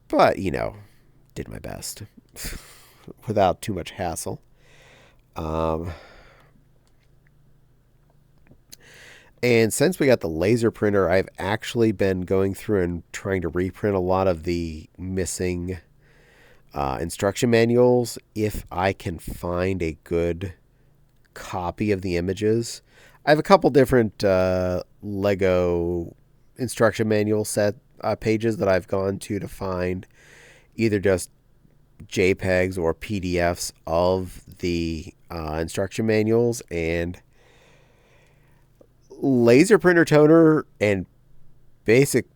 But, did my best without too much hassle. And since we got the laser printer, I've actually been going through and trying to reprint a lot of the missing instruction manuals if I can find a good copy of the images. I have a couple different Lego instruction manual set pages that I've gone to find either just JPEGs or PDFs of the instruction manuals, and laser printer toner and basic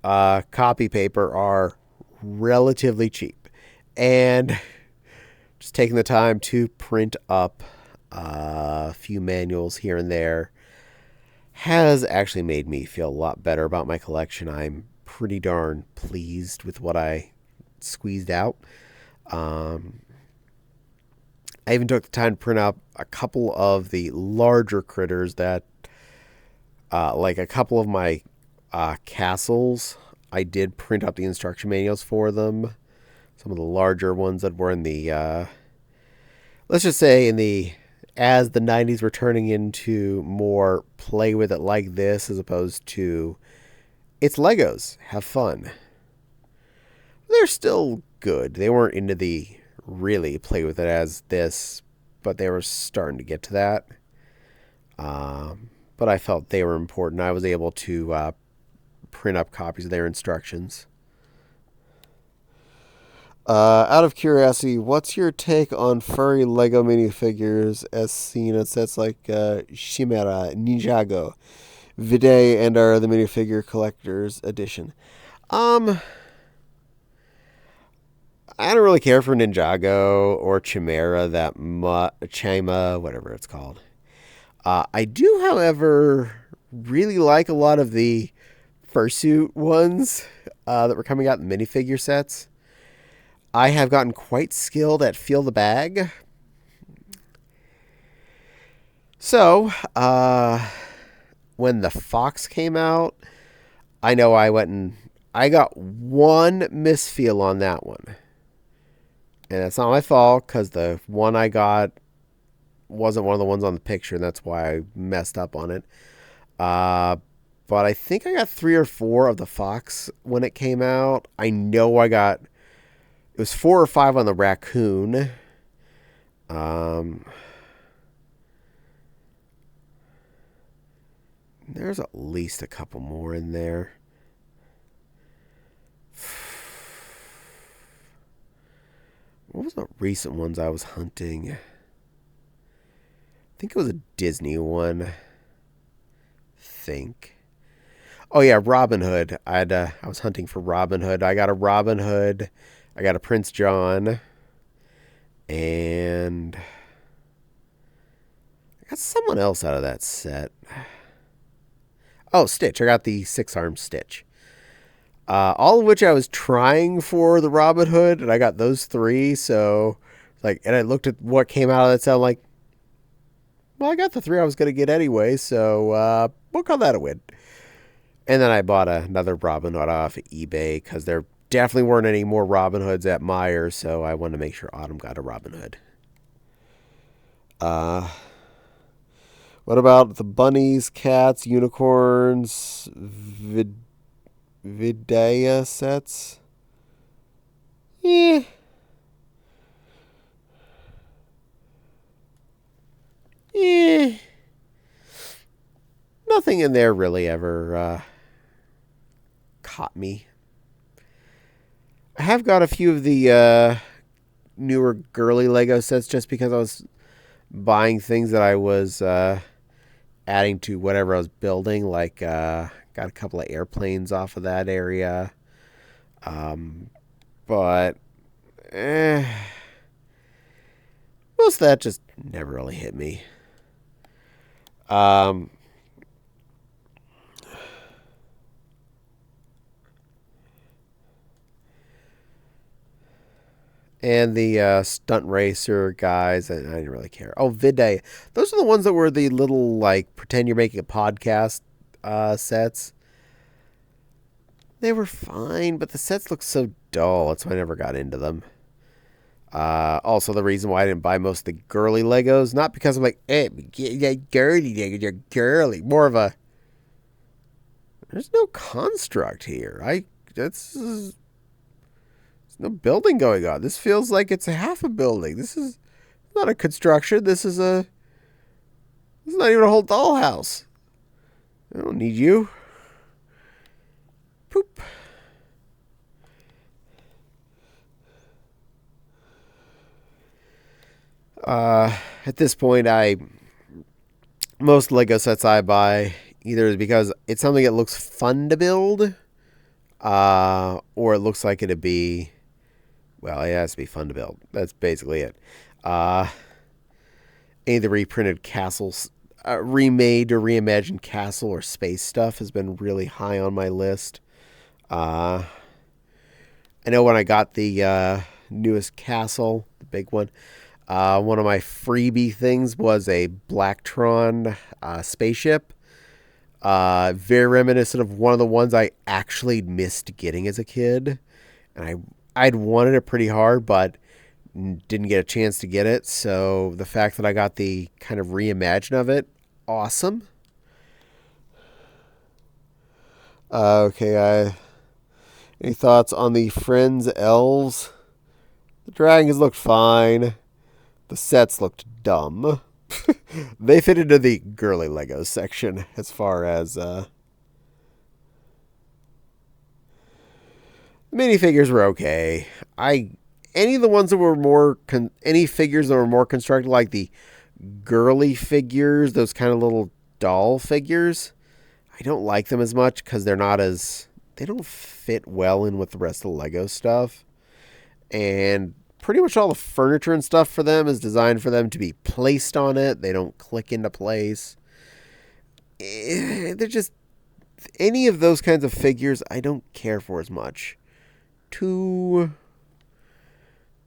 copy paper are relatively cheap, and just taking the time to print up a few manuals here and there has actually made me feel a lot better about my collection. I'm pretty darn pleased with what I squeezed out. I even took the time to print out a couple of the larger critters that, like a couple of my castles. I did print out the instruction manuals for them. Some of the larger ones that were in the, let's just say as the 90s were turning into more play with it like this as opposed to it's Legos, have fun. They're still good. They weren't into the really play with it as this, but they were starting to get to that. But I felt they were important. I was able to print up copies of their instructions. Out of curiosity, what's your take on furry Lego minifigures as seen in sets like Chimera, Ninjago, Vide, and are the minifigure collector's edition? I don't really care for Ninjago or Chimera that much. Chima, whatever it's called. I do, however, really like a lot of the fursuit ones that were coming out in minifigure sets. I have gotten quite skilled at feel the bag. So, when the Fox came out, I know I got one misfeel on that one. And it's not my fault because the one I got wasn't one of the ones on the picture, and that's why I messed up on it. But I think I got 3 or 4 of the Fox when it came out. I know it was 4 or 5 on the raccoon. There's at least a couple more in there. What was the recent ones I was hunting? I think it was a Disney one. Oh yeah, Robin Hood. I was hunting for Robin Hood. I got a Robin Hood. I got a Prince John. And I got someone else out of that set. Oh, Stitch. I got the 6-armed Stitch. All of which I was trying for the Robin Hood, and I got those 3. So, and I looked at what came out of that set. I'm like, well, I got the 3 I was going to get anyway, so we'll call that a win. And then I bought another Robin Hood off eBay because there definitely weren't any more Robin Hoods at Meijer, so I wanted to make sure Autumn got a Robin Hood. What about the bunnies, cats, unicorns, Vidya sets? Yeah. Nothing in there really ever caught me. I have got a few of the newer girly Lego sets just because I was buying things that I was adding to whatever I was building. Like, got a couple of airplanes off of that area. But most of that just never really hit me. And the stunt racer guys, I didn't really care. Oh, Viday. Those are the ones that were the little, pretend you're making a podcast sets. They were fine, but the sets looked so dull. That's why I never got into them. Also, the reason why I didn't buy most of the girly Legos, not because I'm like, hey, girly Legos, you're girly. More of a, there's no construct here. There's no building going on. This feels like it's a half a building. This is not a construction. This is not even a whole dollhouse. I don't need you. Poop. At this point, most Lego sets I buy either is because it's something that looks fun to build, or it looks like it'd be, well, it has to be fun to build. That's basically it. Any of the reprinted castles, remade or reimagined castle or space stuff has been really high on my list. I know when I got the newest castle, the big one, One of my freebie things was a Blacktron spaceship. Very reminiscent of one of the ones I actually missed getting as a kid. And I'd wanted it pretty hard, but didn't get a chance to get it. So the fact that I got the kind of reimagine of it, awesome. Okay, any thoughts on the Friends elves? The dragons looked fine. The sets looked dumb. They fit into the girly Legos section as far as minifigures were okay. Any of the ones that were any figures that were more constructed, like the girly figures, those kind of little doll figures, I don't like them as much because they don't fit well in with the rest of the Lego stuff. And pretty much all the furniture and stuff for them is designed for them to be placed on it. They don't click into place. They're just, any of those kinds of figures I don't care for as much. Too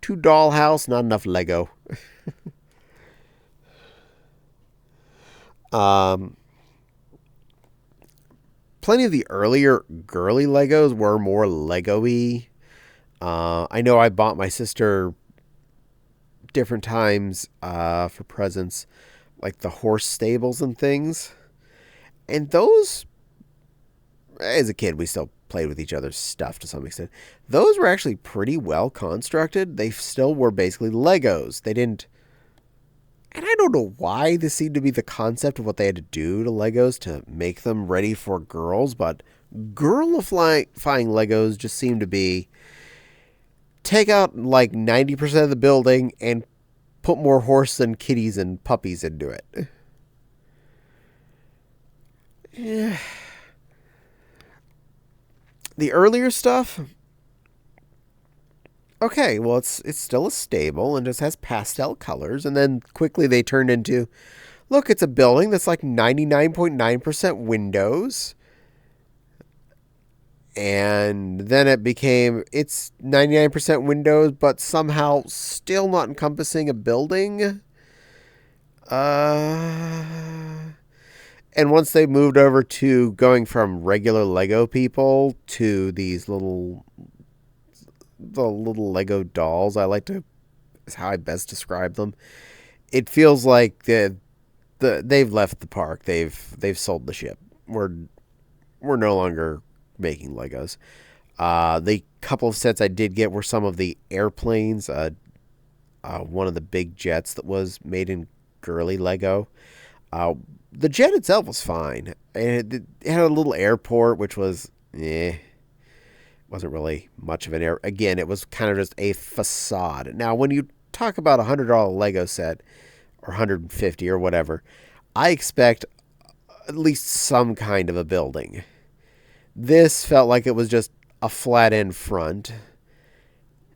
dollhouse, not enough Lego. Plenty of the earlier girly Legos were more Lego-y. I know I bought my sister different times for presents, like the horse stables and things. And those, as a kid, we still played with each other's stuff to some extent. Those were actually pretty well constructed. They still were basically Legos. They didn't... And I don't know why this seemed to be the concept of what they had to do to Legos to make them ready for girls, but girlifying Legos just seemed to be take out like 90% of the building and put more horse and kitties and puppies into it. Yeah. The earlier stuff, okay, well, it's still a stable and just has pastel colors, and then quickly they turned into, look, it's a building that's like 99.9% windows, and then it became, it's 99% windows, but somehow still not encompassing a building. And once they moved over to going from regular Lego people to these the little Lego dolls, is how I best describe them. It feels like they've left the park. They've sold the ship. We're no longer making Legos. The couple of sets I did get were some of the airplanes. One of the big jets that was made in girly Lego. The jet itself was fine. It had a little airport, which was wasn't really much of an air. Again, it was kind of just a facade. Now, when you talk about a $100 Lego set or $150 or whatever, I expect at least some kind of a building. This felt like it was just a flat end front,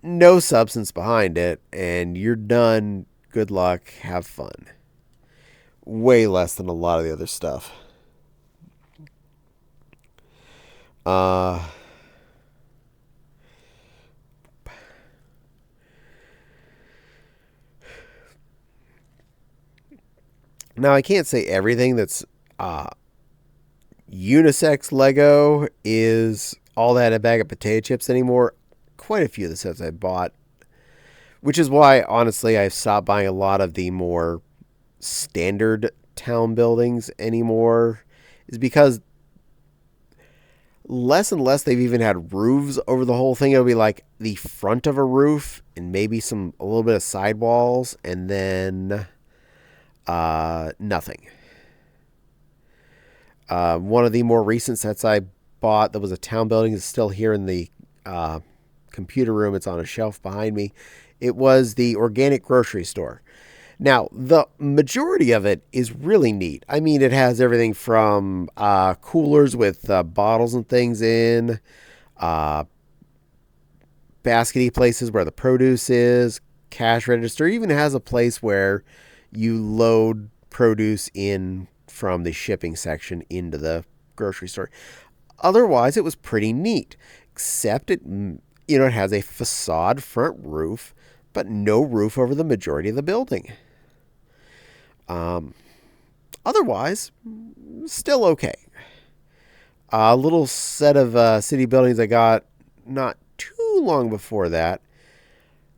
no substance behind it, and you're done. Good luck. Have fun. Way less than a lot of the other stuff. Now, I can't say everything that's unisex Lego is all that a bag of potato chips anymore. Quite a few of the sets I bought, which is why, honestly, I've stopped buying a lot of the more standard town buildings anymore, is because less and less they've even had roofs over the whole thing. It'll be like the front of a roof and maybe a little bit of sidewalls, and then nothing. One of the more recent sets I bought that was a town building is still here in the computer room. It's on a shelf behind me. It was the organic grocery store. Now, the majority of it is really neat. I mean, it has everything from coolers with bottles and things in, baskety places where the produce is, cash register. It even has a place where you load produce in from the shipping section into the grocery store. Otherwise, it was pretty neat, except it has a facade front roof but no roof over the majority of the building. Otherwise, still okay. A little set of city buildings I got not too long before that.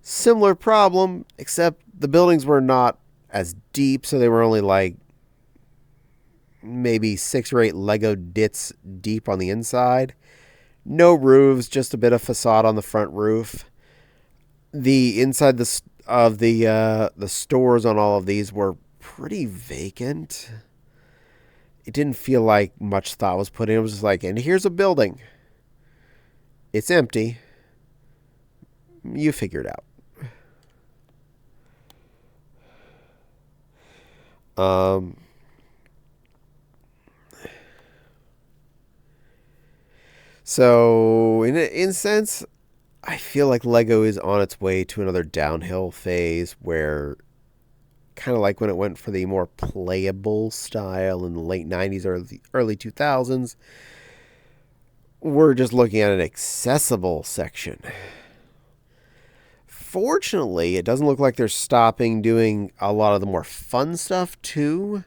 Similar problem, except the buildings were not as deep, so they were only like maybe 6 or 8 Lego dits deep on the inside. No roofs, just a bit of facade on the front roof. The inside of the stores on all of these were pretty vacant. It didn't feel like much thought was put in. It was just like, and here's a building. It's empty. You figure it out. So in a sense, I feel like Lego is on its way to another downhill phase where, kind of like when it went for the more playable style in the late 90s or the early 2000s, we're just looking at an accessible section. Fortunately, it doesn't look like they're stopping doing a lot of the more fun stuff too.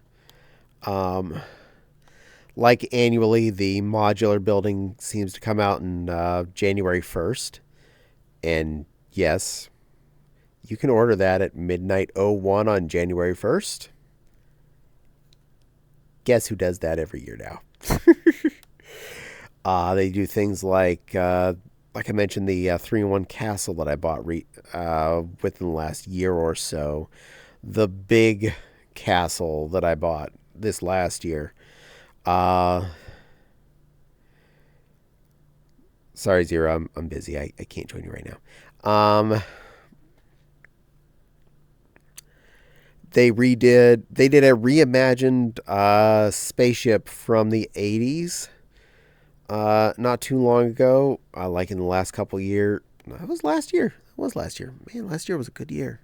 Like annually, the modular building seems to come out in January 1st. And yes, you can order that at midnight 01 on January 1st. Guess who does that every year now? They do things like I mentioned, the 3-in-1 castle that I bought within the last year or so. The big castle that I bought this last year. Sorry, Zero, I'm busy. I can't join you right now. They did a reimagined spaceship from the 80s not too long ago, like in the last couple years. It was last year. Man, last year was a good year.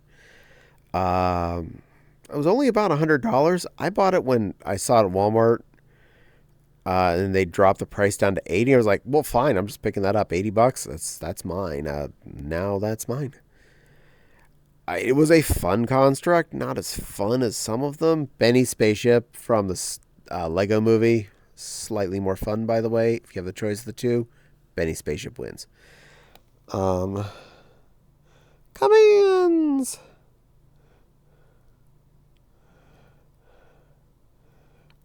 It was only about $100. I bought it when I saw it at Walmart, and they dropped the price down to $80. I was like, well, fine. I'm just picking that up. $80. That's mine. Now that's mine. It was a fun construct, not as fun as some of them. Benny's spaceship from the Lego movie, slightly more fun, by the way. If you have the choice of the two, Benny's spaceship wins. Commands.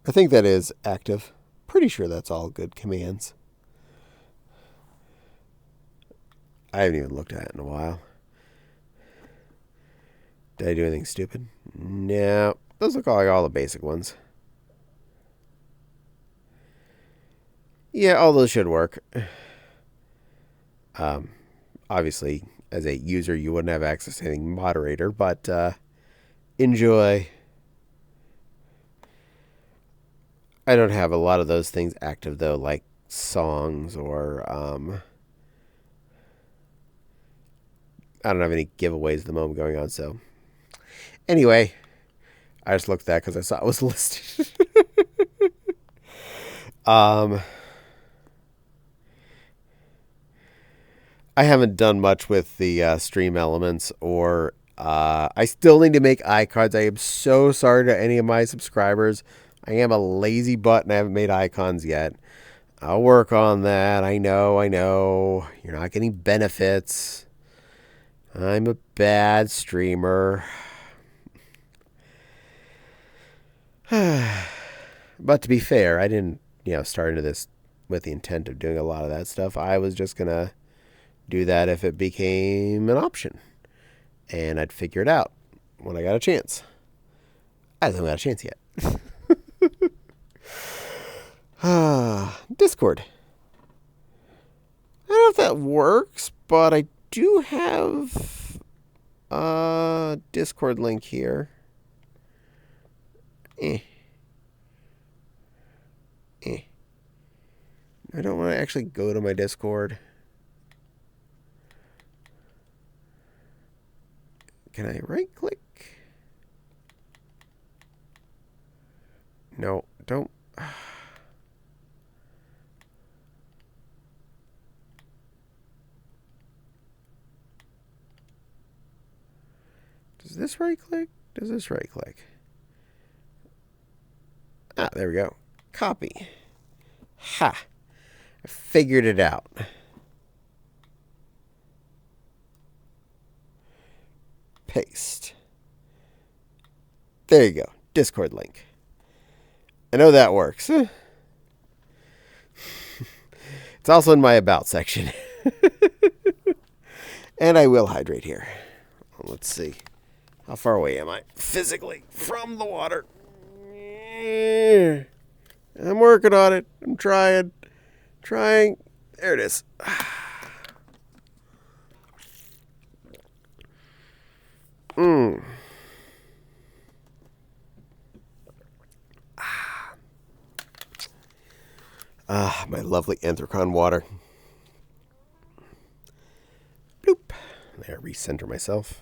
I think that is active. Pretty sure that's all good commands. I haven't even looked at it in a while. Did I do anything stupid? No. Those look like all the basic ones. Yeah, all those should work. Obviously, as a user, you wouldn't have access to anything moderator, but enjoy. I don't have a lot of those things active, though, like songs or I don't have any giveaways at the moment going on, so anyway, I just looked at that because I saw it was listed. I haven't done much with the stream elements, or I still need to make icons. I am so sorry to any of my subscribers. I am a lazy butt and I haven't made icons yet. I'll work on that. I know. You're not getting benefits. I'm a bad streamer. But to be fair, I didn't, start into this with the intent of doing a lot of that stuff. I was just going to do that if it became an option. And I'd figure it out when I got a chance. I haven't got a chance yet. Discord. I don't know if that works, but I do have a Discord link here. I don't want to actually go to my Discord. Can I right click? No, don't. this right click? Does this right click? Ah, there we go. Copy. Ha! I figured it out. Paste. There you go. Discord link. I know that works. It's also in my About section. And I will hydrate here. Let's see. How far away am I physically from the water? I'm working on it. I'm trying. There it is. My lovely Anthrocon water. Bloop. There, recenter myself.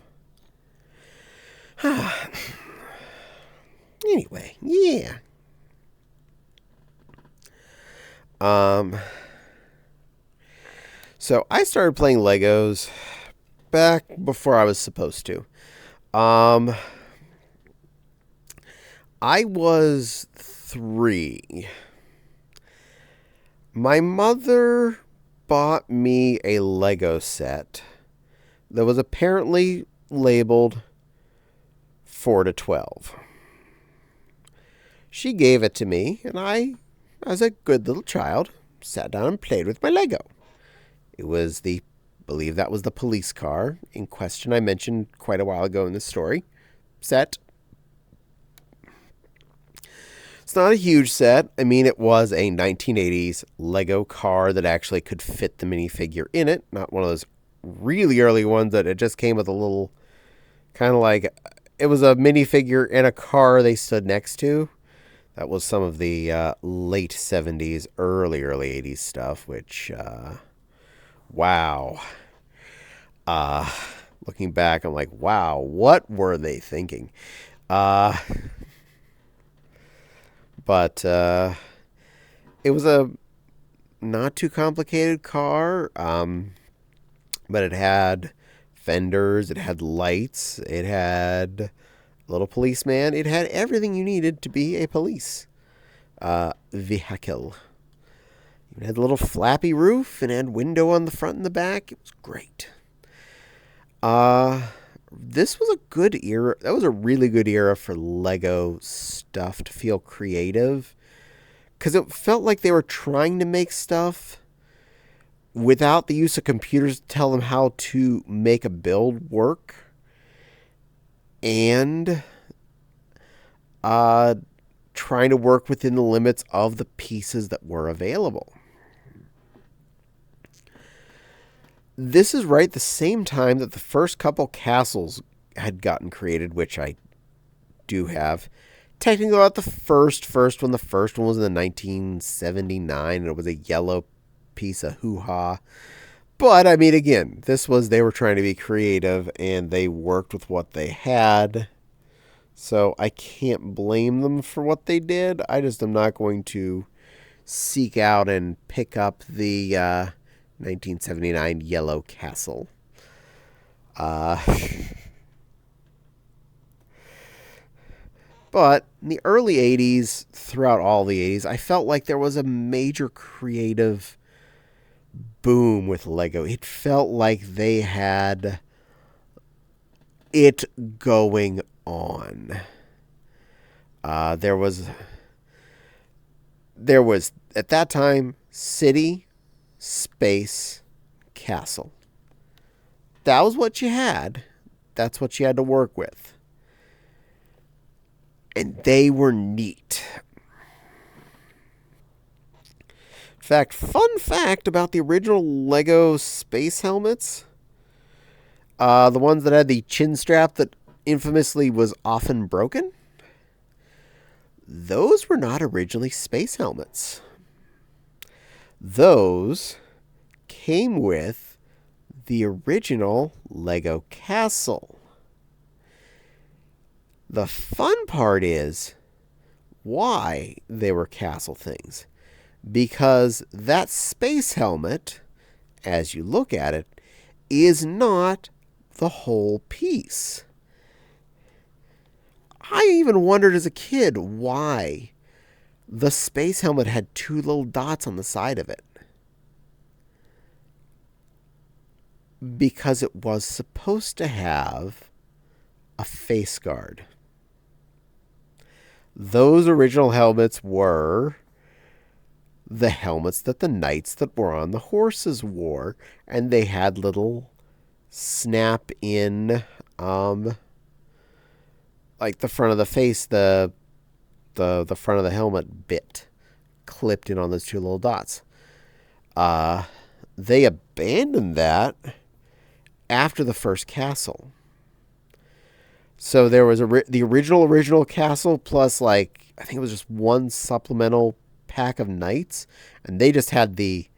Anyway, yeah. So I started playing Legos back before I was supposed to. I was 3. My mother bought me a Lego set that was apparently labeled 4 to 12. She gave it to me, and I, as a good little child, sat down and played with my Lego. It was I believe that was the police car in question I mentioned quite a while ago in this story. Set. It's not a huge set. I mean, it was a 1980s Lego car that actually could fit the minifigure in it. Not one of those really early ones that it just came with a little, kind of like, it was a minifigure in a car they stood next to. That was some of the late 70s, early 80s stuff, which, wow. Looking back, I'm like, wow, what were they thinking? But it was a not too complicated car, but it had fenders, it had lights, it had a little policeman, it had everything you needed to be a police vehicle. It had a little flappy roof and had window on the front and the back. It was great. This was a good era. That was a really good era for Lego stuff to feel creative. Because it felt like they were trying to make stuff without the use of computers to tell them how to make a build work. And trying to work within the limits of the pieces that were available. This is right the same time that the first couple castles had gotten created, which I do have. Technically not the first one. The first one was in the 1979, and it was a yellow piece of hoo-ha. But, I mean, again, they were trying to be creative, and they worked with what they had. So I can't blame them for what they did. I just am not going to seek out and pick up the 1979 Yellow Castle. But in the early 80s, throughout all the 80s, I felt like there was a major creative boom with Lego. It felt like they had it going on. There was at that time city, space, castle. That was what you had. That's what you had to work with. And they were neat. Fun fact about the original Lego space helmets. The ones that had the chin strap that infamously was often broken. Those were not originally space helmets. Those came with the original Lego castle. The fun part is why they were castle things. Because that space helmet, as you look at it, is not the whole piece. I even wondered as a kid why the space helmet had two little dots on the side of it. Because it was supposed to have a face guard. Those original helmets were the helmets that the knights that were on the horses wore, and they had little snap in like the front of the face, the front of the helmet bit clipped in on those two little dots. They abandoned that after the first castle. So there was the original castle plus, like, I think it was just one supplemental pack of knights, and they just had the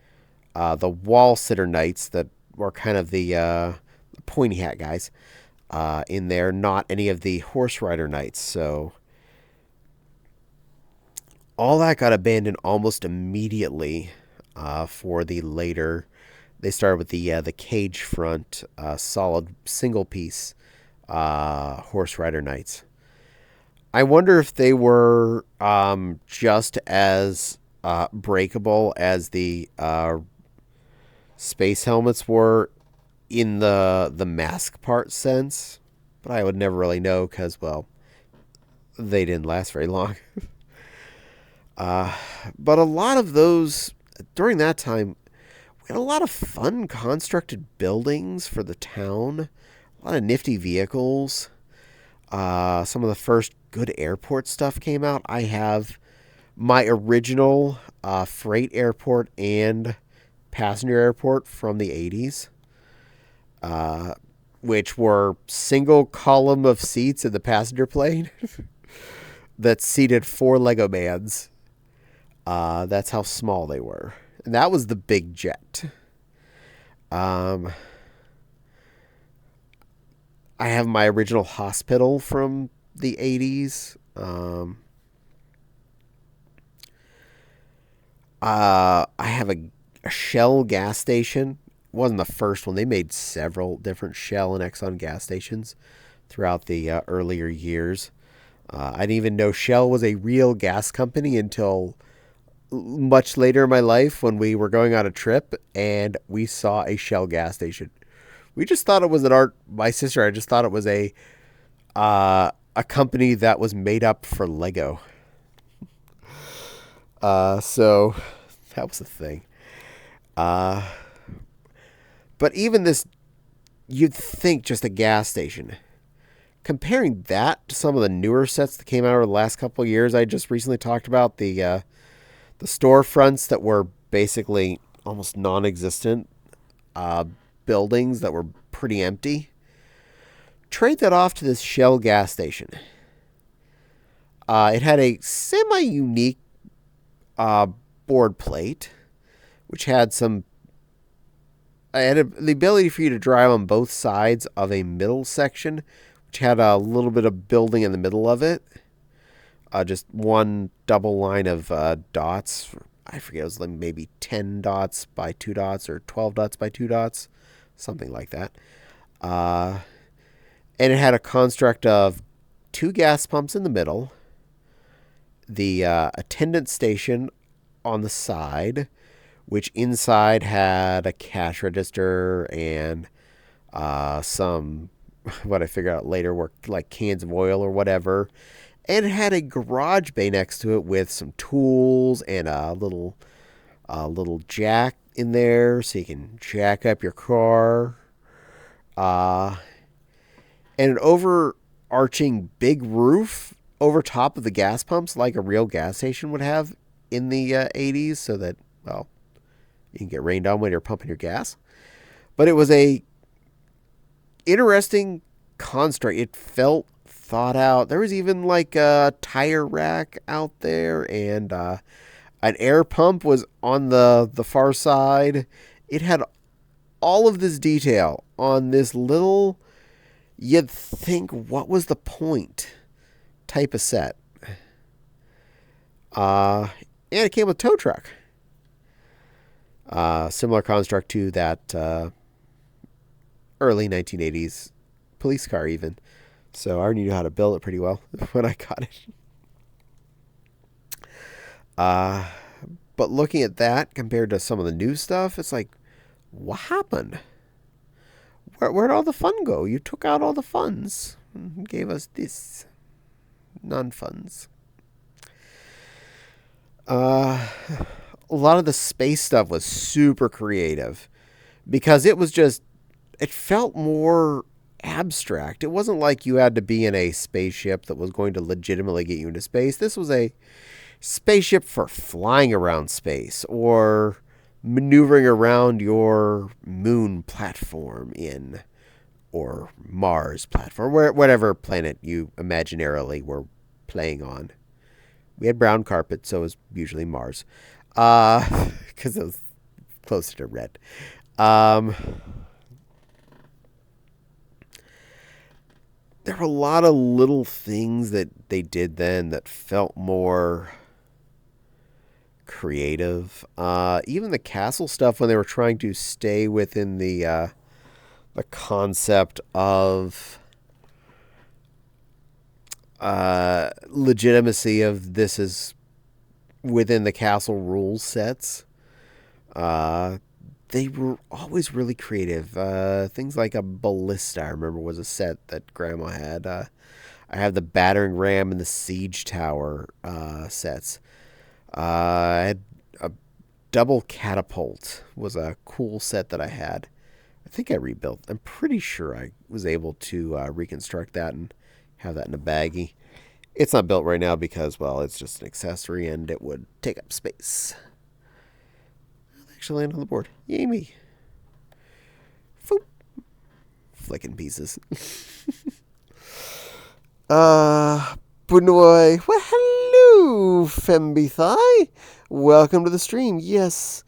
wall sitter knights that were kind of the pointy hat guys in there, not any of the horse rider knights. So all that got abandoned almost immediately for the later. They started with the cage front solid single piece horse rider knights. I wonder if they were just as breakable as the space helmets were in the mask part sense, but I would never really know because, well, they didn't last very long. But a lot of those, during that time, we had a lot of fun constructed buildings for the town, a lot of nifty vehicles. Some of the first good airport stuff came out. I have my original freight airport and passenger airport from the 80s, which were single column of seats in the passenger plane that seated 4 Lego Mans. That's how small they were. And that was the big jet. I have my original hospital from the 80s. I have a Shell gas station. It wasn't the first one. They made several different Shell and Exxon gas stations throughout the earlier years. I didn't even know Shell was a real gas company until much later in my life when we were going on a trip and we saw a Shell gas station. We just thought it was my sister, I just thought it was a company that was made up for Lego. So that was the thing. But even this, you'd think just a gas station. Comparing that to some of the newer sets that came out over the last couple of years, I just recently talked about the storefronts that were basically almost non-existent, buildings that were pretty empty. Trade that off to this Shell gas station. It had a semi-unique board plate, which had the ability for you to drive on both sides of a middle section, which had a little bit of building in the middle of it. Just one double line of dots. I forget, it was like maybe 10 dots by 2 dots or 12 dots by 2 dots. Something like that. And it had a construct of 2 gas pumps in the middle, the attendant station on the side, which inside had a cash register and some, what I figured out later were like cans of oil or whatever. And it had a garage bay next to it with some tools and a little jack in there so you can jack up your car. And an overarching big roof over top of the gas pumps like a real gas station would have in the 80s so that, well, you can get rained on when you're pumping your gas. But it was a interesting construct. It felt thought out. There was even like a tire rack out there, and an air pump was on the far side. It had all of this detail on this little, you'd think, what was the point type of set. And it came with a tow truck. Similar construct to that early 1980s police car even. So I already knew how to build it pretty well when I got it. Uh, but looking at that compared to some of the new stuff, it's like, what happened? Where'd all the fun go? You took out all the funds and gave us this. Non-funds. A lot of the space stuff was super creative because it felt more abstract. It wasn't like you had to be in a spaceship that was going to legitimately get you into space. This was a spaceship for flying around space or maneuvering around your moon platform or Mars platform, whatever planet you imaginarily were playing on. We had brown carpet, so it was usually Mars, because it was closer to red. There were a lot of little things that they did then that felt more creative. Even the castle stuff when they were trying to stay within the concept of legitimacy of this is within the castle rules sets. They were always really creative. Things like a ballista, I remember, was a set that Grandma had. I have the battering ram and the siege tower sets. I had a double catapult was a cool set that I had. I think I rebuilt. I'm pretty sure I was able to reconstruct that and have that in a baggie. It's not built right now because, well, it's just an accessory and it would take up space. I'll actually land on the board. Yay me. Foop. Flicking pieces. Bunoy. Well, hello, Fembithai. Welcome to the stream. Yes,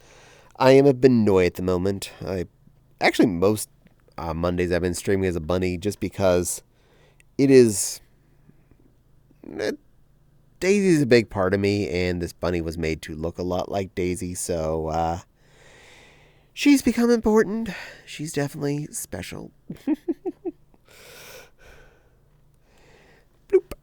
I am a Benoy at the moment. Actually, most Mondays I've been streaming as a bunny just because it is... Daisy is a big part of me, and this bunny was made to look a lot like Daisy, so she's become important. She's definitely special. Bloop.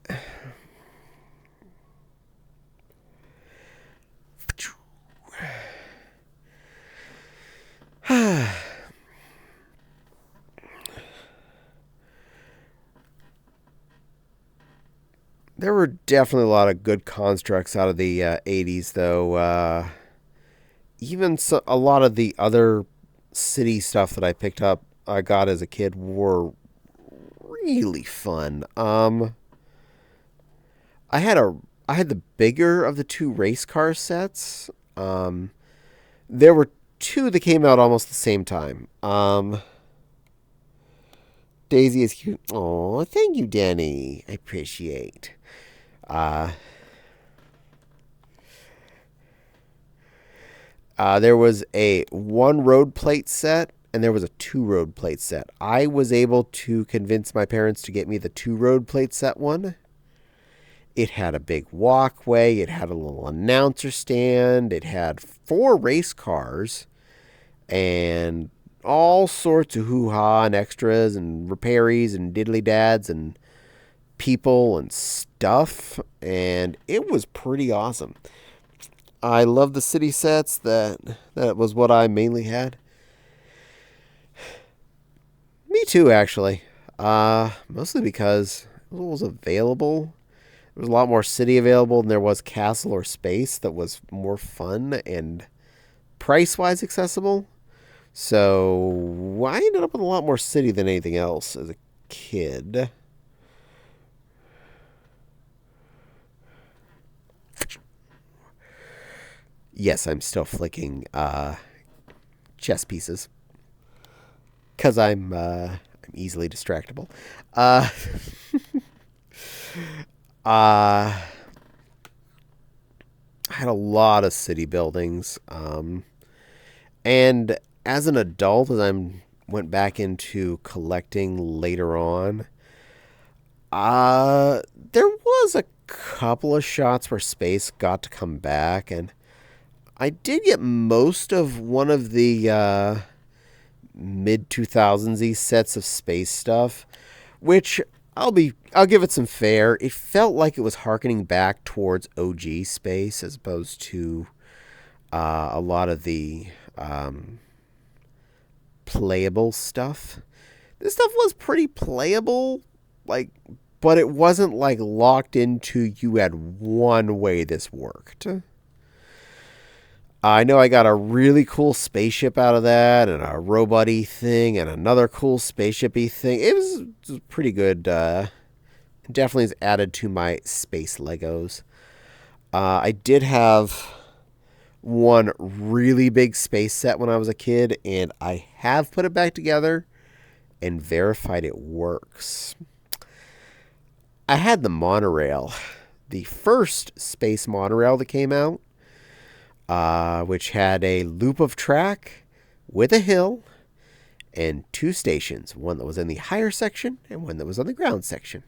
There were definitely a lot of good constructs out of the 80s, though. Even a lot of the other city stuff that I picked up, I got as a kid, were really fun. I had the bigger of the two race car sets. There were two that came out almost the same time. Daisy is cute. Oh, thank you, Danny. I appreciate. There was a 1 road plate set and there was a 2 road plate set. I was able to convince my parents to get me the 2 road plate set one. It had a big walkway. It had a little announcer stand. It had 4 race cars and all sorts of hoo-ha and extras and repairies and diddly-dads and people and stuff, and it was pretty awesome. I love the city sets. That was what I mainly had. Me too, actually. Mostly because it was available. There was a lot more city available than there was castle or space that was more fun and price-wise accessible. So I ended up with a lot more city than anything else as a kid. Yes, I'm still flicking chess pieces because I'm easily distractible. I had a lot of city buildings, and as an adult, as I went back into collecting later on, there was a couple of shots where space got to come back, and I did get most of one of the mid-2000s sets of space stuff, which I'll give it some fair. It felt like it was harkening back towards OG space as opposed to a lot of the playable stuff. This stuff was pretty playable, but it wasn't locked into you had one way this worked. I know I got a really cool spaceship out of that, and a robot-y thing, and another cool spaceship-y thing. It was pretty good. Definitely is added to my space Legos. I did have one really big space set when I was a kid, and I have put it back together and verified it works. I had the monorail, the first space monorail that came out, which had a loop of track with a hill and 2 stations, one that was in the higher section and one that was on the ground section.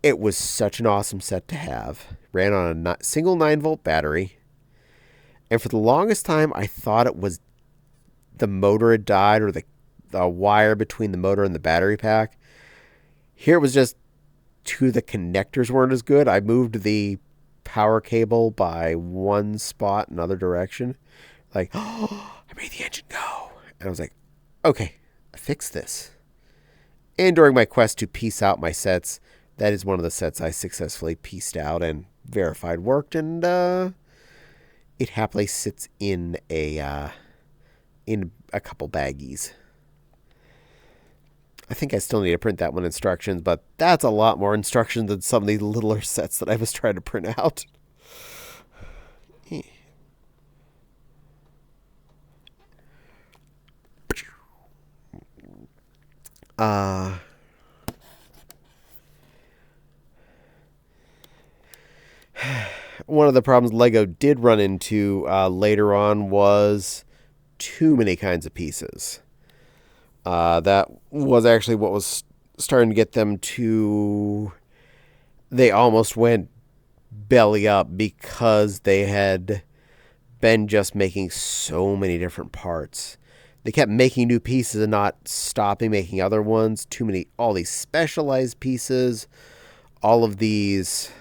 It was such an awesome set to have. Ran on a single 9-volt battery. And for the longest time, I thought it was the motor had died or the wire between the motor and the battery pack. Here it was just the connectors weren't as good. I moved the power cable by one spot in another direction. Oh, I made the engine go. And I was like, okay, I fixed this. And during my quest to piece out my sets, that is one of the sets I successfully pieced out and verified worked, and it happily sits in a couple baggies. I think I still need to print that one instructions, but that's a lot more instructions than some of these littler sets that I was trying to print out. One of the problems Lego did run into later on was too many kinds of pieces. That was actually what was starting to get them to... They almost went belly up because they had been just making so many different parts. They kept making new pieces and not stopping making other ones. Too many, all these specialized pieces, all of these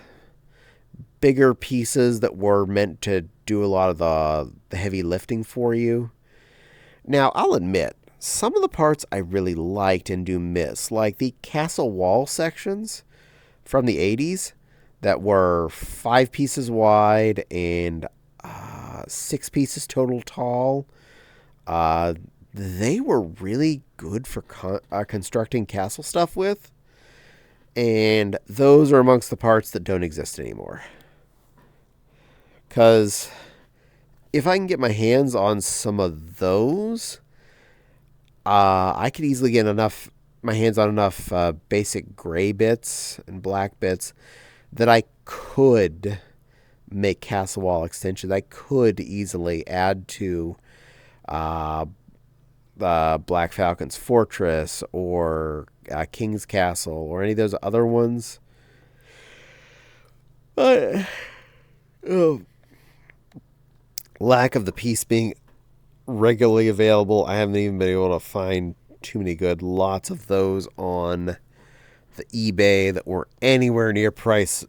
bigger pieces that were meant to do a lot of the heavy lifting for you. Now, I'll admit, some of the parts I really liked and do miss, like the castle wall sections from the 80s that were 5 pieces wide and 6 pieces total tall. They were really good for constructing castle stuff with, and those are amongst the parts that don't exist anymore. Because if I can get my hands on some of those, I could easily get my hands on enough basic gray bits and black bits that I could make castle wall extensions. I could easily add to Black Falcon's Fortress or King's Castle or any of those other ones. Lack of the piece being regularly available, I haven't even been able to find too many good. Lots of those on the eBay that were anywhere near price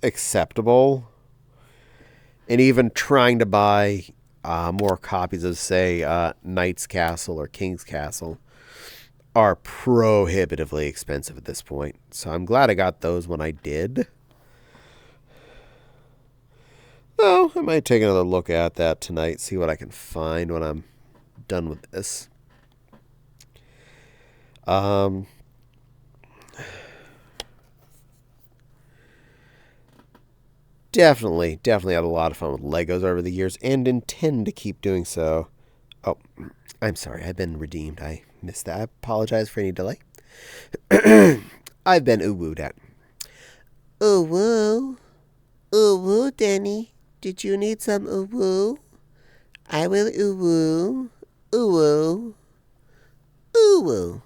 acceptable. And even trying to buy more copies of, say, Knight's Castle or King's Castle are prohibitively expensive at this point. So I'm glad I got those when I did. Though, I might take another look at that tonight, see what I can find when I'm done with this. Definitely had a lot of fun with Legos over the years and intend to keep doing so. Oh, I'm sorry, I've been redeemed. I missed that. I apologize for any delay. I've been ooh-wooed at. Ooh-woo. Ooh-woo, Denny. Did you need some ooh-woo? I will ooh-woo. Ooh-woo. Ooh-woo.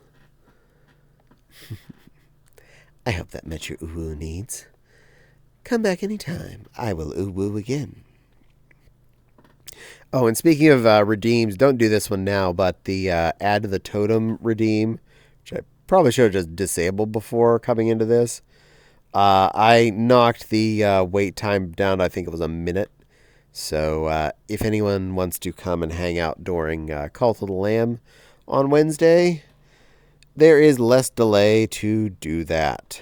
I hope that met your ooh-woo needs. Come back anytime. I will ooh-woo again. Oh, and speaking of redeems, don't do this one now, but the add to the totem redeem, which I probably should have just disabled before coming into this. I knocked the wait time down. I think it was a minute. So if anyone wants to come and hang out during Cult of the Lamb on Wednesday, there is less delay to do that.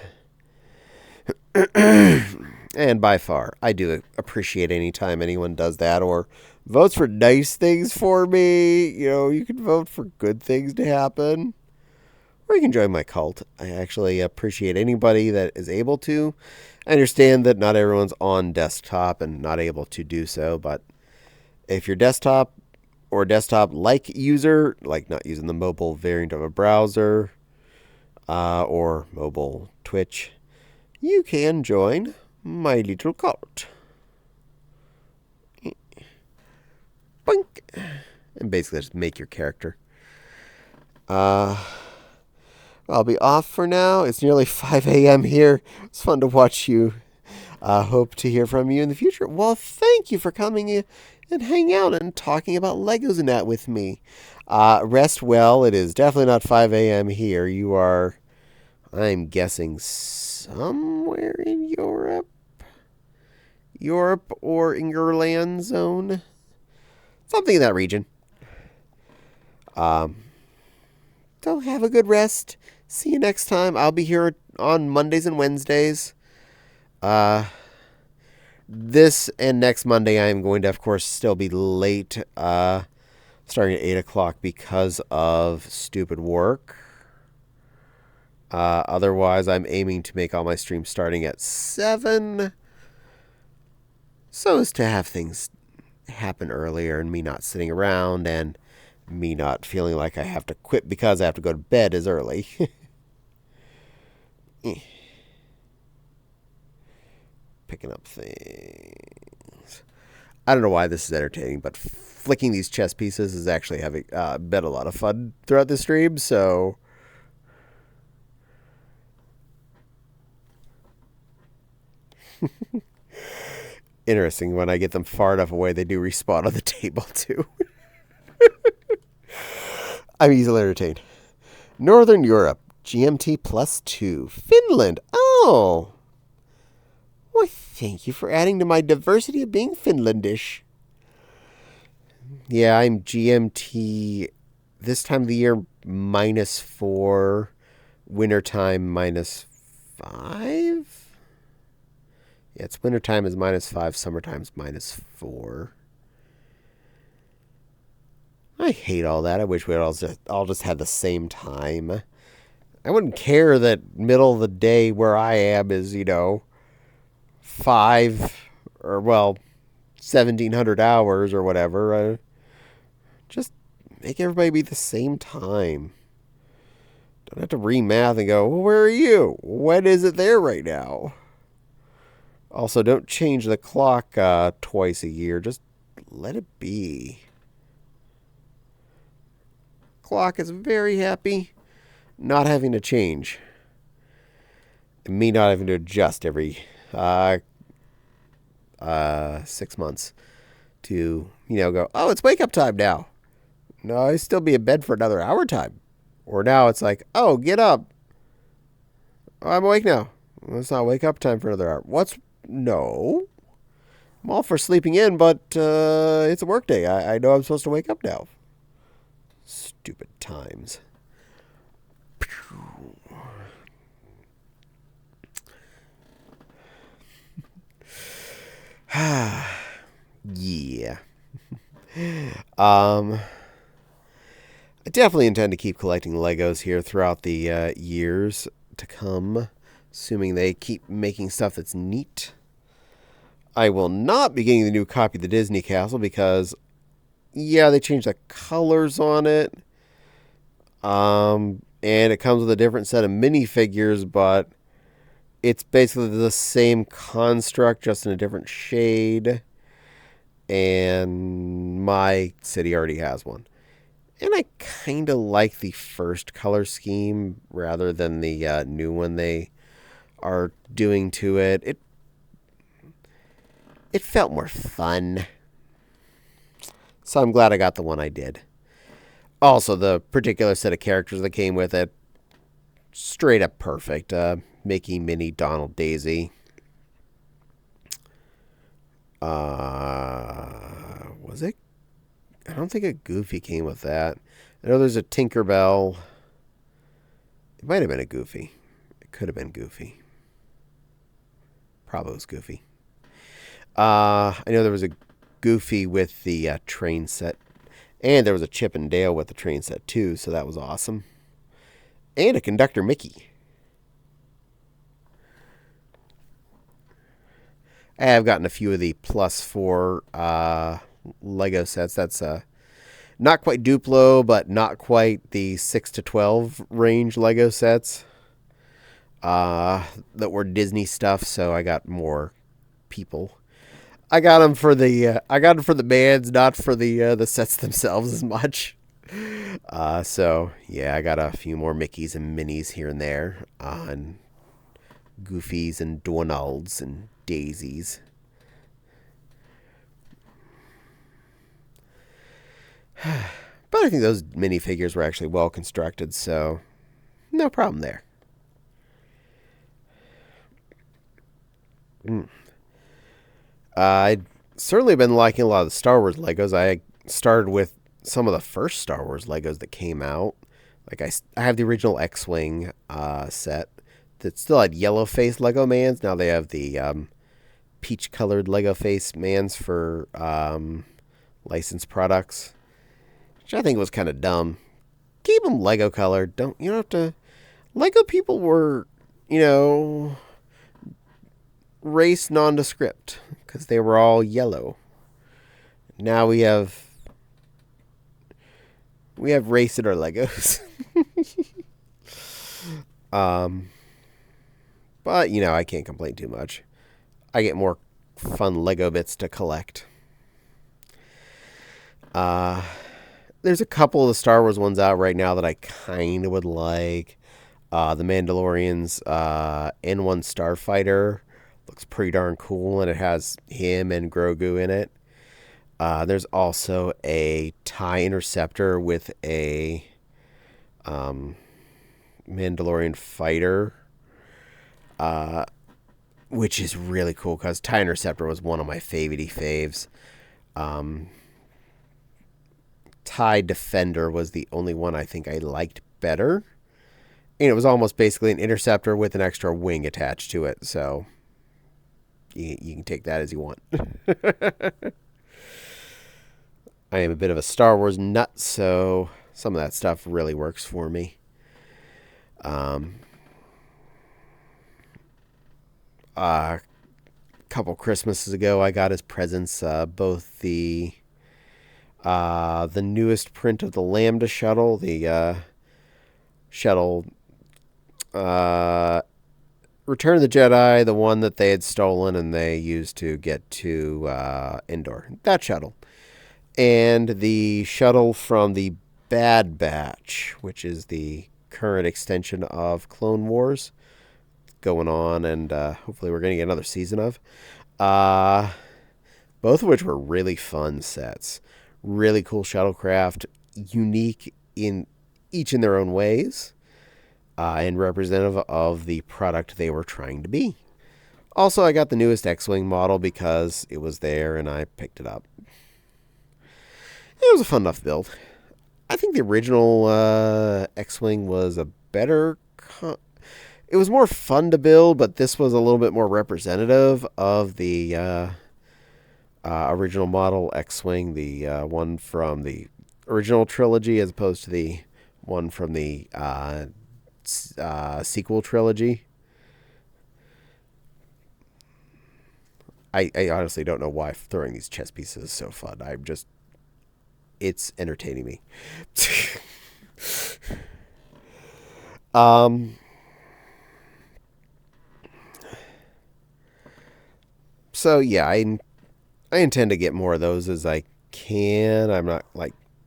And by far, I do appreciate any time anyone does that or votes for nice things for me. You know, you can vote for good things to happen. Or you can join my cult. I actually appreciate anybody that is able to. I understand that not everyone's on desktop and not able to do so, but if you're desktop or desktop-like user, like not using the mobile variant of a browser or mobile Twitch, you can join my little cult. Boink. And basically just make your character. I'll be off for now. It's nearly 5 a.m. here. It's fun to watch you. Hope to hear from you in the future. Well, thank you for coming in and hanging out and talking about Legos and that with me. Rest well. It is definitely not 5 a.m. here. You are, I'm guessing, somewhere in Europe. Europe or Ingerland zone. Something in that region. So have a good rest. See you next time. I'll be here on Mondays and Wednesdays. This and next Monday I am going to, of course, still be late. Starting at 8 o'clock because of stupid work. Otherwise, I'm aiming to make all my streams starting at 7. So as to have things happen earlier and me not sitting around and me not feeling like I have to quit because I have to go to bed as early. Picking up things. I don't know why this is entertaining, but flicking these chess pieces is actually having been a lot of fun throughout the stream, so interesting. When I get them far enough away, they do respawn on the table too. I'm easily entertained. Northern Europe, GMT +2. Finland. Oh. Why, thank you for adding to my diversity of being Finlandish. Yeah, I'm GMT this time of the year -4. Wintertime -5. Yeah, it's wintertime is -5. Summertime's -4. I hate all that. I wish we'd all just had the same time. I wouldn't care that middle of the day where I am is, 5 or, 1,700 hours or whatever. Just make everybody be the same time. Don't have to remath and go, well, where are you? When is it there right now? Also, don't change the clock twice a year. Just let it be. Clock is very happy not having to change. And me not having to adjust every 6 months to, go, oh, it's wake up time now. No, I still be in bed for another hour time. Or now it's like, oh, get up. Oh, I'm awake now. Well, it's not wake up time for another hour. No. I'm all for sleeping in, but it's a work day. I know I'm supposed to wake up now. Stupid times. Yeah. I definitely intend to keep collecting Legos here throughout the years to come, assuming they keep making stuff that's neat. I will not be getting the new copy of the Disney Castle because, yeah, they changed the colors on it. And it comes with a different set of minifigures, but it's basically the same construct, just in a different shade. And my city already has one. And I kind of like the first color scheme rather than the new one they are doing to it. It felt more fun. So I'm glad I got the one I did. Also, the particular set of characters that came with it, straight up perfect. Mickey, Minnie, Donald, Daisy. Was it? I don't think a Goofy came with that. I know there's a Tinkerbell. It might have been a Goofy. It could have been Goofy. Probably was Goofy. I know there was a Goofy with the train set. And there was a Chip and Dale with the train set too, so that was awesome. And a Conductor Mickey. I have gotten a few of the +4 Lego sets. That's not quite Duplo, but not quite the 6 to 12 range Lego sets that were Disney stuff. So I got more people. I got them for the bands, not for the sets themselves as much. So yeah, I got a few more Mickeys and Minnies here and there, and Goofies and Donalds and Daisies. But I think those minifigures were actually well constructed, so no problem there. I'd certainly been liking a lot of the Star Wars Legos. I started with some of the first Star Wars Legos that came out. Like I have the original X-Wing set that still had yellow face Lego Mans. Now they have the peach colored Lego face Mans for licensed products, which I think was kind of dumb. Keep them Lego colored. You don't have to. Lego people were, race nondescript because they were all yellow. Now we have race in our Legos. But I can't complain too much. I get more fun Lego bits to collect. There's a couple of the Star Wars ones out right now that I kind of would like. The Mandalorian's N1 Starfighter looks pretty darn cool, and it has him and Grogu in it. There's also a TIE Interceptor with a Mandalorian fighter, which is really cool because TIE Interceptor was one of my faves. TIE Defender was the only one I think I liked better. And it was almost basically an interceptor with an extra wing attached to it. So you can take that as you want. I am a bit of a Star Wars nut, so some of that stuff really works for me. A couple Christmases ago, I got as presents both the newest print of the Lambda shuttle, the shuttle Return of the Jedi, the one that they had stolen and they used to get to Endor. That shuttle. And the shuttle from the Bad Batch, which is the current extension of Clone Wars going on, and hopefully we're going to get another season of. Both of which were really fun sets. Really cool shuttlecraft, unique in each in their own ways, and representative of the product they were trying to be. Also, I got the newest X-Wing model because it was there and I picked it up. It was a fun enough build. I think the original X-Wing was a better... It was more fun to build, but this was a little bit more representative of the original model X-Wing, the one from the original trilogy as opposed to the one from the sequel trilogy. I honestly don't know why throwing these chess pieces is so fun. It's entertaining me. So yeah, I intend to get more of those as I can. I'm not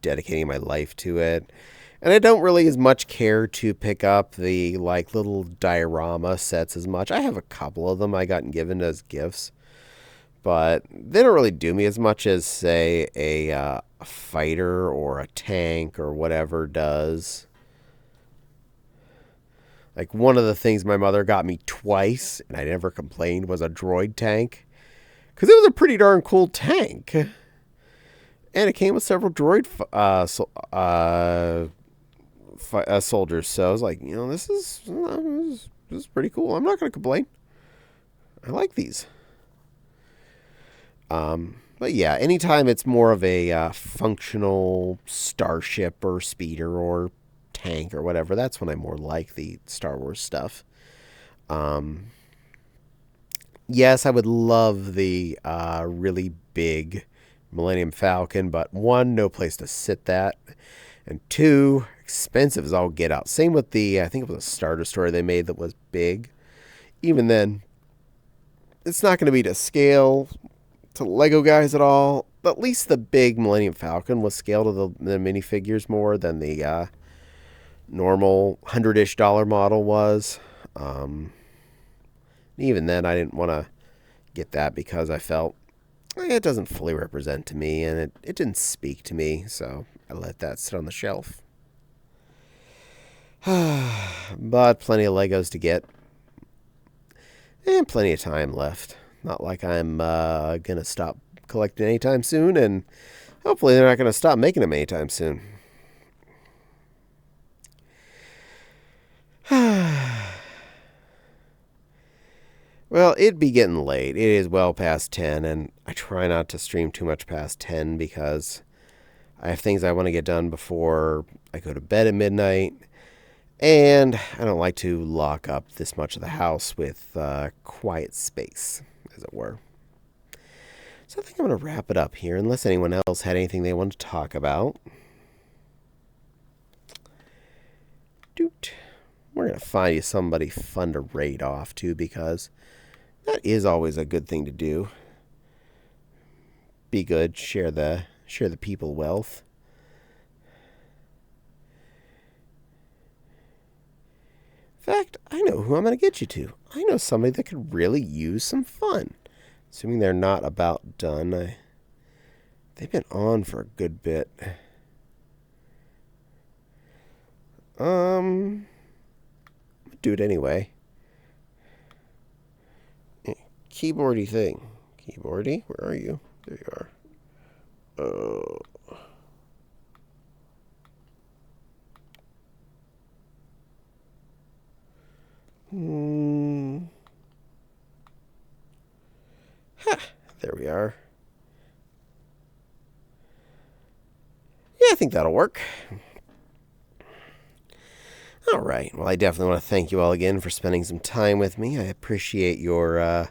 dedicating my life to it. And I don't really as much care to pick up the little diorama sets as much. I have a couple of them I gotten given as gifts. But they don't really do me as much as, say, a fighter or a tank or whatever does. Like, one of the things my mother got me twice, and I never complained, was a droid tank. Because it was a pretty darn cool tank. And it came with several droid soldiers. So I was like, this is pretty cool. I'm not going to complain. I like these. But yeah, anytime it's more of a functional starship or speeder or tank or whatever, that's when I more like the Star Wars stuff. Yes, I would love the really big Millennium Falcon, but one, no place to sit that, and two, expensive as all get out. Same with the, I think it was a Star Destroyer they made that was big. Even then, it's not going to be to scale to Lego guys at all. But at least the big Millennium Falcon was scaled to the minifigures more than the normal $100-ish model was. Even then, I didn't want to get that because I felt it doesn't fully represent to me, and it didn't speak to me, so I let that sit on the shelf. But plenty of Legos to get, and plenty of time left. Not like I'm going to stop collecting anytime soon, and hopefully they're not going to stop making them anytime soon. Well, it'd be getting late. It is well past 10, and I try not to stream too much past 10 because I have things I want to get done before I go to bed at midnight, and I don't like to lock up this much of the house with quiet space, as it were. So I think I'm going to wrap it up here, unless anyone else had anything they wanted to talk about. Doot. We're going to find you somebody fun to raid off to, because that is always a good thing to do. Be good, share the people wealth. In fact, I know who I'm going to get you to. I know somebody that could really use some fun. Assuming they're not about done. They've been on for a good bit. Do it anyway. Keyboardy thing. Keyboardy? Where are you? There you are. There we are. Yeah, I think that'll work. All right. Well, I definitely want to thank you all again for spending some time with me. I appreciate your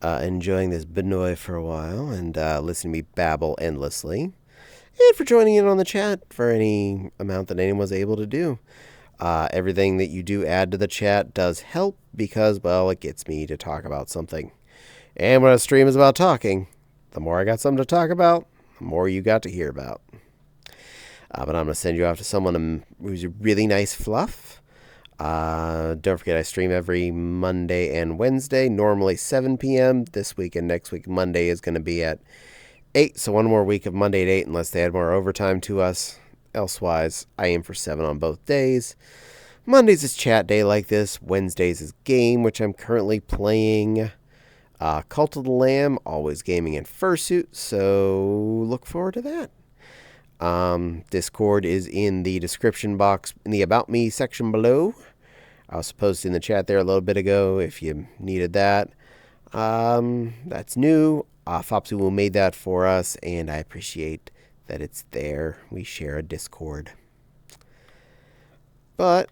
enjoying this Benoy for a while and listening to me babble endlessly. And for joining in on the chat for any amount that anyone was able to do. Everything that you do add to the chat does help because, well, it gets me to talk about something. And when a stream is about talking, the more I got something to talk about, the more you got to hear about. But I'm going to send you off to someone who's a really nice fluff. Don't forget I stream every Monday and Wednesday, normally 7 p.m. This week and next week, Monday is going to be at 8. So one more week of Monday at 8 unless they add more overtime to us. Elsewise, I aim for 7 on both days. Mondays is chat day like this. Wednesdays is game, which I'm currently playing. Cult of the Lamb, always gaming in fursuit, so look forward to that. Discord is in the description box in the About Me section below. I was posting in the chat there a little bit ago if you needed that. That's new. Fopsu made that for us, and I appreciate that it's there. We share a Discord. But